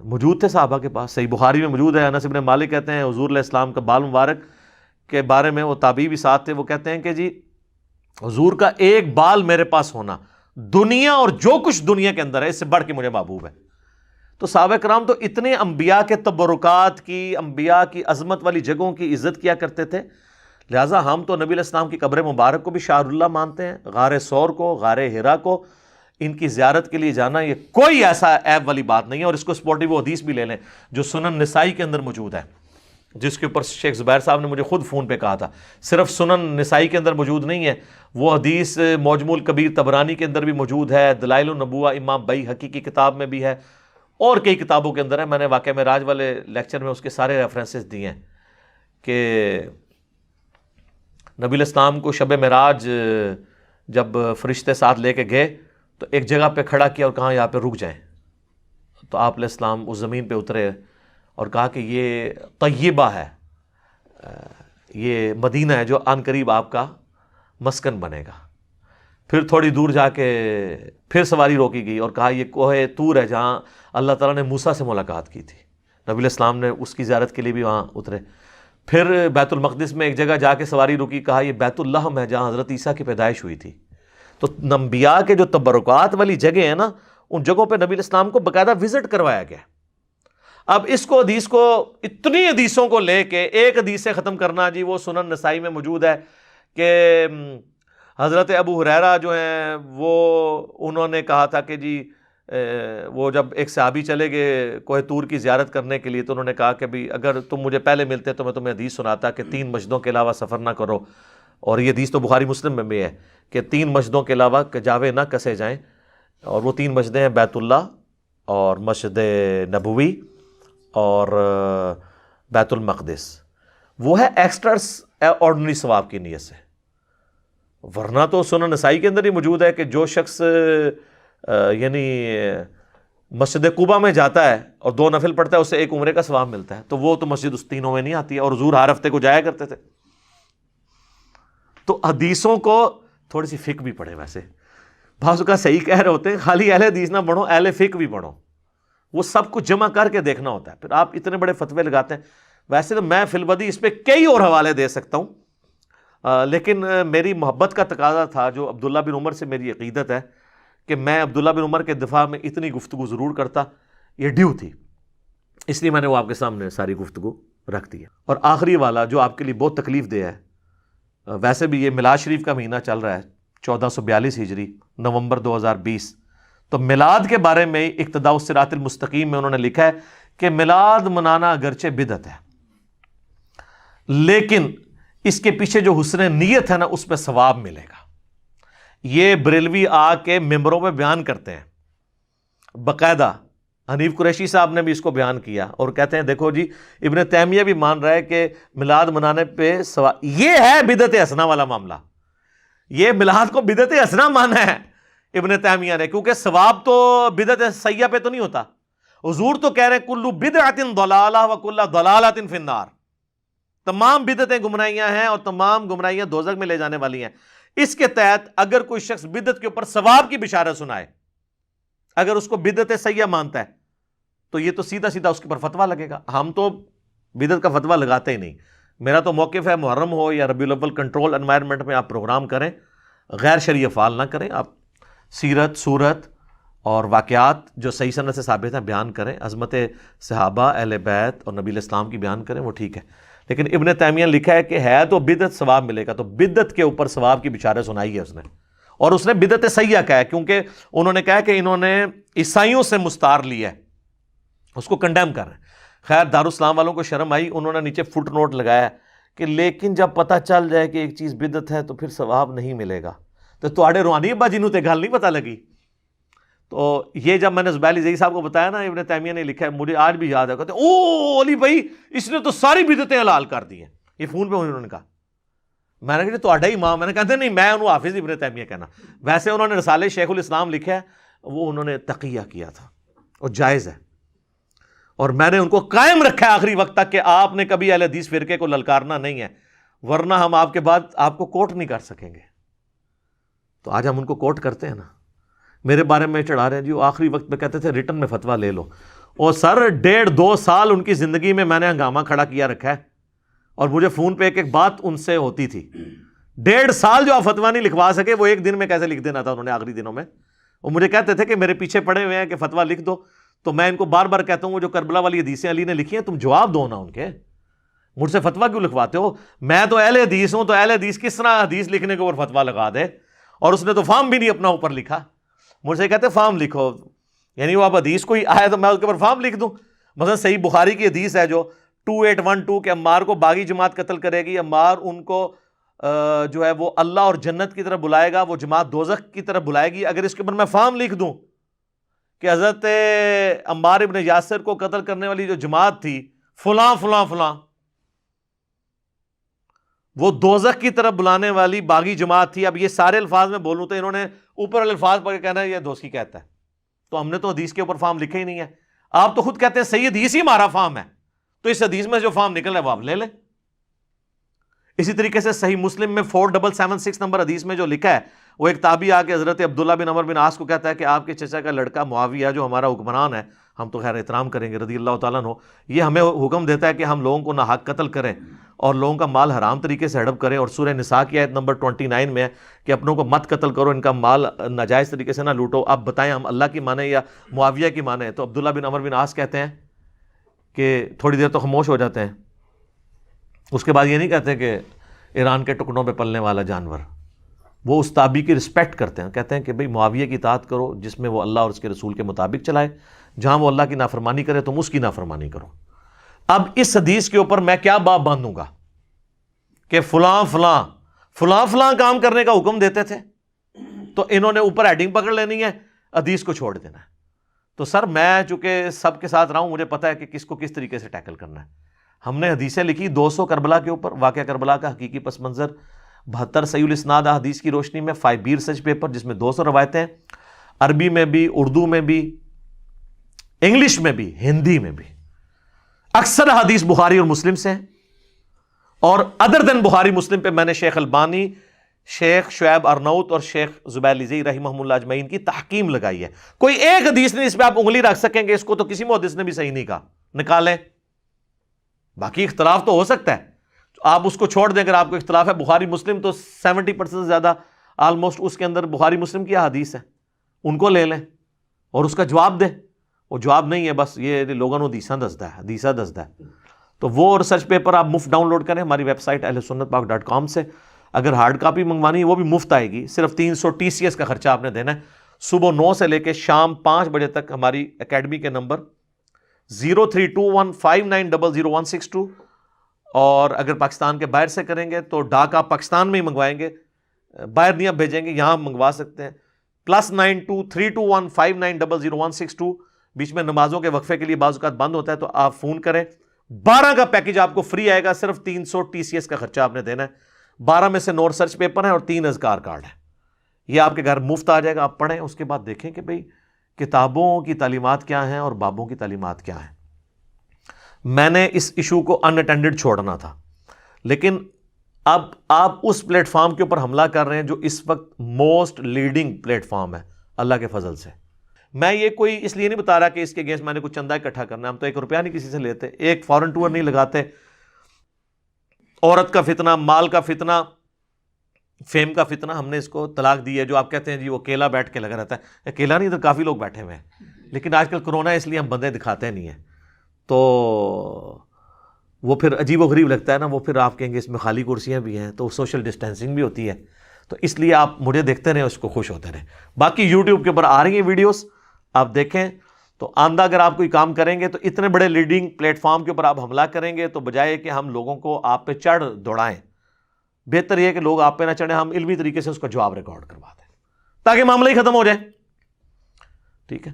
موجود تھے صحابہ کے پاس. صحیح بخاری میں موجود ہے, انس بن مالک کہتے ہیں حضور علیہ السلام کا بال مبارک کے بارے میں, وہ تابعی بھی ساتھ تھے, وہ کہتے ہیں کہ جی حضور کا ایک بال میرے پاس ہونا دنیا اور جو کچھ دنیا کے اندر ہے اس سے بڑھ کے مجھے محبوب ہے. تو صحابہ کرام تو اتنے انبیاء کے تبرکات کی, انبیاء کی عظمت والی جگہوں کی عزت کیا کرتے تھے. لہٰذا ہم تو نبی علیہ السلام کی قبر مبارک کو بھی شعر اللہ مانتے ہیں, غار ثور کو, غار حرا کو, ان کی زیارت کے لیے جانا یہ کوئی ایسا عیب والی بات نہیں ہے. اور اس کو سپورٹی وہ حدیث بھی لے لیں جو سنن نسائی کے اندر موجود ہے, جس کے اوپر شیخ زبیر صاحب نے مجھے خود فون پہ کہا تھا صرف سنن نسائی کے اندر موجود نہیں ہے, وہ حدیث معجم الکبیر طبرانی کے اندر بھی موجود ہے, دلائل النبوہ امام بیہقی کی کتاب میں بھی ہے, اور کئی کتابوں کے اندر ہے. میں نے واقعہ معراج والے لیکچر میں اس کے سارے ریفرنسز دیے ہیں کہ نبی علیہ السلام کو شب معراج جب فرشتے ساتھ لے کے گئے تو ایک جگہ پہ کھڑا کیا اور کہا یہاں پہ رک جائیں, تو آپ علیہ السلام اس زمین پہ اترے اور کہا کہ یہ طیبہ ہے، یہ مدینہ ہے جو عن قریب آپ کا مسکن بنے گا۔ پھر تھوڑی دور جا کے پھر سواری روکی گئی اور کہا یہ کوہ طور ہے جہاں اللہ تعالیٰ نے موسیٰ سے ملاقات کی تھی، نبی علیہ السلام نے اس کی زیارت کے لیے بھی وہاں اترے۔ پھر بیت المقدس میں ایک جگہ جا کے سواری رکی، کہا یہ بیت اللحم ہے جہاں حضرت عیسیٰ کی پیدائش ہوئی تھی۔ تو انبیاء کے جو تبرکات والی جگہ ہیں نا، ان جگہوں پہ نبی علیہ السلام کو باقاعدہ وزٹ کروایا گیا۔ اب اس کو حدیث کو اتنی حدیثوں کو لے کے ایک حدیث سے ختم کرنا، جی وہ سنن نسائی میں موجود ہے کہ حضرت ابو ہریرہ جو ہیں وہ انہوں نے کہا تھا کہ جی وہ جب ایک صحابی چلے گئے کوہ طور کی زیارت کرنے کے لیے تو انہوں نے کہا کہ بھی اگر تم مجھے پہلے ملتے تو میں تمہیں حدیث سناتا کہ 3 مسجدوں کے علاوہ سفر نہ کرو، اور یہ حدیث تو بخاری مسلم میں بھی ہے کہ 3 مسجدوں کے علاوہ کجاوے نہ کسے جائیں، اور وہ 3 مسجدیں ہیں بیت اللہ اور مسجد نبوی اور بیت المقدس۔ وہ ہے ایکسٹرا آرڈنری ثواب کی نیت سے، ورنہ تو سنن نسائی کے اندر ہی موجود ہے کہ جو شخص یعنی مسجد قباء میں جاتا ہے اور 2 نفل پڑھتا ہے اسے 1 عمرے کا ثواب ملتا ہے، تو وہ تو مسجد اس 3 میں نہیں آتی ہے، اور حضور ہر ہفتے کو جایا کرتے تھے۔ تو حدیثوں کو تھوڑی سی فقہ بھی پڑھے، ویسے بعض کا صحیح کہہ رہے ہوتے ہیں خالی اہل حدیث نہ پڑھو، اہل فقہ بھی پڑھو، وہ سب کچھ جمع کر کے دیکھنا ہوتا ہے۔ پھر آپ اتنے بڑے فتوے لگاتے ہیں، ویسے تو میں فی البدی اس پہ کئی اور حوالے دے سکتا ہوں، لیکن میری محبت کا تقاضا تھا، جو عبداللہ بن عمر سے میری عقیدت ہے کہ میں عبداللہ بن عمر کے دفاع میں اتنی گفتگو ضرور کرتا، یہ ڈیو تھی، اس لیے میں نے وہ آپ کے سامنے ساری گفتگو رکھ دی ہے۔ اور آخری والا جو آپ کے لیے بہت تکلیف دہ ہے، ویسے بھی یہ میلاد شریف کا مہینہ چل رہا ہے 1442 ہجری نومبر 2020، تو میلاد کے بارے میں اقتداء الصراط المستقیم میں انہوں نے لکھا ہے کہ میلاد منانا اگرچہ بدعت ہے، لیکن اس کے پیچھے جو حسن نیت ہے نا اس پہ ثواب ملے گا۔ یہ بریلوی آ کے ممبروں پہ بیان کرتے ہیں، باقاعدہ حنیف قریشی صاحب نے بھی اس کو بیان کیا، اور کہتے ہیں دیکھو جی ابن تیمیہ بھی مان رہا ہے کہ میلاد منانے پہ ثواب، یہ ہے بدعت حسنہ والا معاملہ، یہ میلاد کو بدعت حسنہ مانا ہے ابن تیمیہ نے، کیونکہ ثواب تو بدعت سیئہ پہ تو نہیں ہوتا۔ حضور تو کہہ رہے ہیں کل بدعت ضلالہ وکل ضلالۃ فی النار، تمام بدعتیں گمراہیاں ہیں اور تمام گمراہیاں دوزخ میں لے جانے والی ہیں۔ اس کے تحت اگر کوئی شخص بدعت کے اوپر ثواب کی بشارت سنائے، اگر اس کو بدعت سیئہ مانتا ہے تو یہ تو سیدھا سیدھا اس کے اوپر فتویٰ لگے گا۔ ہم تو بدعت کا فتویٰ لگاتے ہی نہیں، میرا تو موقف ہے محرم ہو یا ربیع الاول کنٹرول انوائرمنٹ میں آپ پروگرام کریں، غیر شرعی افعال نہ کریں، آپ سیرت صورت اور واقعات جو صحیح سند سے ثابت ہیں بیان کریں، عظمت صحابہ اہل بیت اور نبی علیہ السلام کی بیان کریں، وہ ٹھیک ہے۔ لیکن ابن تیمیہ نے لکھا ہے کہ ہے تو بدعت ثواب ملے گا، تو بدعت کے اوپر ثواب کی بشارت سنائی ہے اس نے، اور اس نے بدعت سیئہ کہا ہے کیونکہ انہوں نے کہا کہ انہوں نے عیسائیوں سے مستعار لیا ہے، اس کو کنڈیم کر رہے ہیں۔ خیر دارالاسلام والوں کو شرم آئی، انہوں نے نیچے فٹ نوٹ لگایا کہ لیکن جب پتہ چل جائے کہ ایک چیز بدعت ہے تو پھر ثواب نہیں ملے گا، تو تواڈے روحانی ابا جی نوں تے گل نہیں پتہ لگی۔ تو یہ جب میں نے زبیر علی زئی صاحب کو بتایا نا، ابن تیمیہ نے لکھا ہے، مجھے آج بھی یاد ہے، کہتے ہیں او علی بھائی اس نے تو ساری بدعتیں حلال کر دی ہیں، یہ فون پہ انہوں نے کہا۔ میں نے کہا تہاڈا ہی امام، میں نے کہتے نہیں میں انہوں حافظ ابن تیمیہ کہنا، ویسے انہوں نے رسالہ شیخ الاسلام لکھا ہے، وہ انہوں نے تقیہ کیا تھا اور جائز ہے، اور میں نے ان کو قائم رکھا ہے آخری وقت تک کہ آپ نے کبھی اہل حدیث فرقے کو للکارنا نہیں ہے، ورنہ ہم آپ کے بعد آپ کو کوٹ نہیں کر سکیں گے۔ تو آج ہم ان کو کوٹ کرتے ہیں نا، میرے بارے میں چڑھا رہے ہیں جی، وہ آخری وقت میں کہتے تھے ریٹن میں فتویٰ لے لو، اور سر 1.5-2 سال ان کی زندگی میں نے ہنگامہ کھڑا کیا رکھا ہے، اور مجھے فون پہ ایک بات ان سے ہوتی تھی، 1.5 سال جو آپ فتویٰ نہیں لکھوا سکے وہ ایک دن میں کیسے لکھ دینا تھا انہوں نے آخری دنوں میں۔ وہ مجھے کہتے تھے کہ میرے پیچھے پڑے ہوئے ہیں کہ فتویٰ لکھ دو، تو میں ان کو بار بار کہتا ہوں وہ جو کربلا والی حدیثیں علی نے لکھی ہیں تم جواب دو نا ان کے، مجھ سے فتویٰ کیوں لکھواتے ہو؟ میں تو اہل حدیث ہوں، تو اہل حدیث کس طرح حدیث لکھنے کے اوپر فتویٰ لگا دے؟ اور اس نے تو فارم بھی نہیں اپنا اوپر لکھا، مجھ سے کہتے فارم لکھو، یعنی وہ اب حدیث کوئی آئے تو میں اس کے اوپر فارم لکھ دوں۔ مثلا صحیح بخاری کی حدیث ہے جو 2812 کہ عمار کو باغی جماعت قتل کرے گی، عمار ان کو جو ہے وہ اللہ اور جنت کی طرف بلائے گا، وہ جماعت دوزخ کی طرف بلائے گی۔ اگر اس کے اوپر میں فارم لکھ دوں کہ حضرت عمار ابن یاسر کو قتل کرنے والی جو جماعت تھی فلاں فلاں فلاں، وہ دوزخ کی طرف بلانے والی باغی جماعت تھی، اب یہ سارے الفاظ میں بولوں تو انہوں نے اوپر والے الفاظ پڑھ کے کہنا ہے یہ دوستی کہتا ہے، تو ہم نے تو حدیث کے اوپر فارم لکھے ہی نہیں ہے۔ آپ تو خود کہتے ہیں صحیح حدیث ہی ہمارا فہم ہے، تو اس حدیث میں جو فہم نکل رہا ہے وہ آپ لے لیں۔ اسی طریقے سے صحیح مسلم میں 4776 نمبر حدیث میں جو لکھا ہے، وہ ایک تابعی آ کے حضرت عبداللہ بن عمر بن عاص کو کہتا ہے کہ آپ کے چچا کا لڑکا معاویہ جو ہمارا حکمران ہے، ہم تو خیر احترام کریں گے رضی اللہ تعالیٰ عنہ، یہ ہمیں حکم دیتا ہے کہ ہم لوگوں کو ناحق قتل کریں اور لوگوں کا مال حرام طریقے سے ہڑپ کریں، اور سورہ نساء کی آیت نمبر 29 میں ہے کہ اپنوں کو مت قتل کرو، ان کا مال ناجائز طریقے سے نہ لوٹو۔ اب بتائیں ہم اللہ کی مانیں یا معاویہ کی مانیں؟ تو عبداللہ بن عمر بن عاص کہتے ہیں کہ تھوڑی دیر تو خاموش ہو جاتے ہیں، اس کے بعد یہ نہیں کہتے کہ ایران کے ٹکڑوں پہ پلنے والا جانور، وہ اس تابعی کی رسپیکٹ کرتے ہیں، کہتے ہیں کہ بھئی معاویہ کی اطاعت کرو جس میں وہ اللہ اور اس کے رسول کے مطابق چلائے، جہاں وہ اللہ کی نافرمانی کرے تم اس کی نافرمانی کرو۔ اب اس حدیث کے اوپر میں کیا باب باندھوں گا کہ فلاں فلاں فلاں فلاں کام کرنے کا حکم دیتے تھے، تو انہوں نے اوپر ہیڈنگ پکڑ لینی ہے، حدیث کو چھوڑ دینا ہے۔ تو سر میں چونکہ سب کے ساتھ رہا ہوں، مجھے پتہ ہے کہ کس کو کس طریقے سے ٹیکل کرنا ہے۔ ہم نے حدیثیں لکھی 200 کربلا کے اوپر، واقعہ کربلا کا حقیقی پس منظر، 72 صحیح الاسناد حدیث کی روشنی میں، 5B ریسرچ پیپر جس میں 200 روایتیں، عربی میں بھی، اردو میں بھی، انگلش میں بھی، ہندی میں بھی۔ اکثر حدیث بخاری اور مسلم سے ہیں، اور ادر دین بخاری مسلم پہ میں نے شیخ البانی، شیخ شعیب ارنوت اور شیخ زبیر لیزی رحمہ اللہ اجمعین کی تحکیم لگائی ہے۔ کوئی ایک حدیث نہیں اس پہ آپ انگلی رکھ سکیں گے اس کو تو کسی محدث نے بھی صحیح نہیں کہا، نکالیں۔ باقی اختلاف تو ہو سکتا ہے، آپ اس کو چھوڑ دیں، اگر آپ کو اختلاف ہے بخاری مسلم تو 70% سے زیادہ آلموسٹ اس کے اندر بخاری مسلم کی حدیث ہے، ان کو لے لیں اور اس کا جواب دیں۔ وہ جواب نہیں ہے، بس یہ لوگوں نے حدیثاں دسدا ہے۔ تو وہ ریسرچ پیپر آپ مفت ڈاؤن لوڈ کریں ہماری ویب سائٹ ahlsunnatpak.com سے۔ اگر ہارڈ کاپی منگوانی ہے وہ بھی مفت آئے گی، صرف 300 TCS کا خرچہ آپ نے دینا ہے۔ صبح 9 سے لے کے شام 5 بجے تک ہماری اکیڈمی کے نمبر 032159000162، اور اگر پاکستان کے باہر سے کریں گے تو ڈاکا پاکستان میں ہی منگوائیں گے، باہر نہیں آپ بھیجیں گے، یہاں منگوا سکتے ہیں۔ +923215900162۔ بیچ میں نمازوں کے وقفے کے لیے بعض اوقات بند ہوتا ہے تو آپ فون کریں۔ 12 کا پیکج آپ کو فری آئے گا، صرف 300 TCS کا خرچہ آپ نے دینا ہے۔ 12 میں سے 9 ریسرچ پیپر ہیں اور 3 اذکار کارڈ ہیں، یہ آپ کے گھر مفت آ جائے گا، آپ پڑھیں، اس کے بعد دیکھیں کہ بھئی کتابوں کی تعلیمات کیا ہیں اور بابوں کی تعلیمات کیا ہیں۔ میں نے اس ایشو کو ان اٹینڈڈ چھوڑنا تھا، لیکن اب آپ اس پلیٹ فارم کے اوپر حملہ کر رہے ہیں جو اس وقت موسٹ لیڈنگ پلیٹ فارم ہے اللہ کے فضل سے۔ میں یہ کوئی اس لیے نہیں بتا رہا کہ اس کے اگینسٹ میں نے کچھ چندہ اکٹھا کرنا ہے، ہم تو 1 روپیہ نہیں کسی سے لیتے، ایک فورن ٹور نہیں لگاتے۔ عورت کا فتنہ، مال کا فتنہ، فیم کا فتنہ، ہم نے اس کو طلاق دی ہے۔ جو آپ کہتے ہیں جی وہ اکیلا بیٹھ کے لگا رہتا ہے، اکیلا نہیں، ادھر کافی لوگ بیٹھے ہوئے ہیں، لیکن آج کل کرونا ہے اس لیے ہم بندے دکھاتے نہیں ہیں، تو وہ پھر عجیب و غریب لگتا ہے نا، وہ پھر آپ کہیں گے اس میں خالی کرسیاں بھی ہیں، تو سوشل ڈسٹینسنگ بھی ہوتی ہے، تو اس لیے آپ مجھے دیکھتے رہیں، اس کو خوش ہوتے رہیں۔ باقی یوٹیوب کے اوپر آ رہی ہیں ویڈیوز، آپ دیکھیں۔ تو آندہ اگر آپ کوئی کام کریں گے تو اتنے بڑے لیڈنگ پلیٹ فارم کے اوپر آپ حملہ کریں گے تو بجائے کہ ہم لوگوں کو آپ پہ چڑھ دوڑائیں، بہتر یہ ہے کہ لوگ آپ پہ نہ چڑھیں، ہم علمی طریقے سے اس کا جواب ریکارڈ کروا دیں تاکہ معاملہ ہی ختم ہو جائے، ٹھیک ہے؟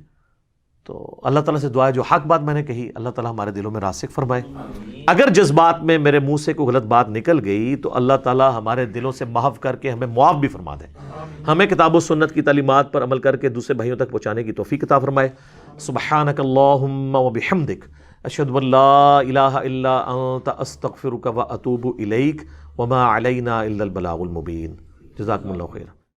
تو اللہ تعالیٰ سے دعا ہے جو حق بات میں نے کہی اللہ تعالیٰ ہمارے دلوں میں راسخ فرمائے۔ اگر جذبات میں میرے منہ سے کوئی غلط بات نکل گئی تو اللہ تعالیٰ ہمارے دلوں سے محو کر کے ہمیں معاف بھی فرما دے، ہمیں کتاب و سنت کی تعلیمات پر عمل کر کے دوسرے بھائیوں تک پہنچانے کی توفیق عطا فرمائے۔ سبحانک اللہم وبحمدک، اشہد ان لا الہ الا انت، استغفرک واتوب الیک، وما علینا الا البلاغ المبین۔ جزاکم اللہ خیر۔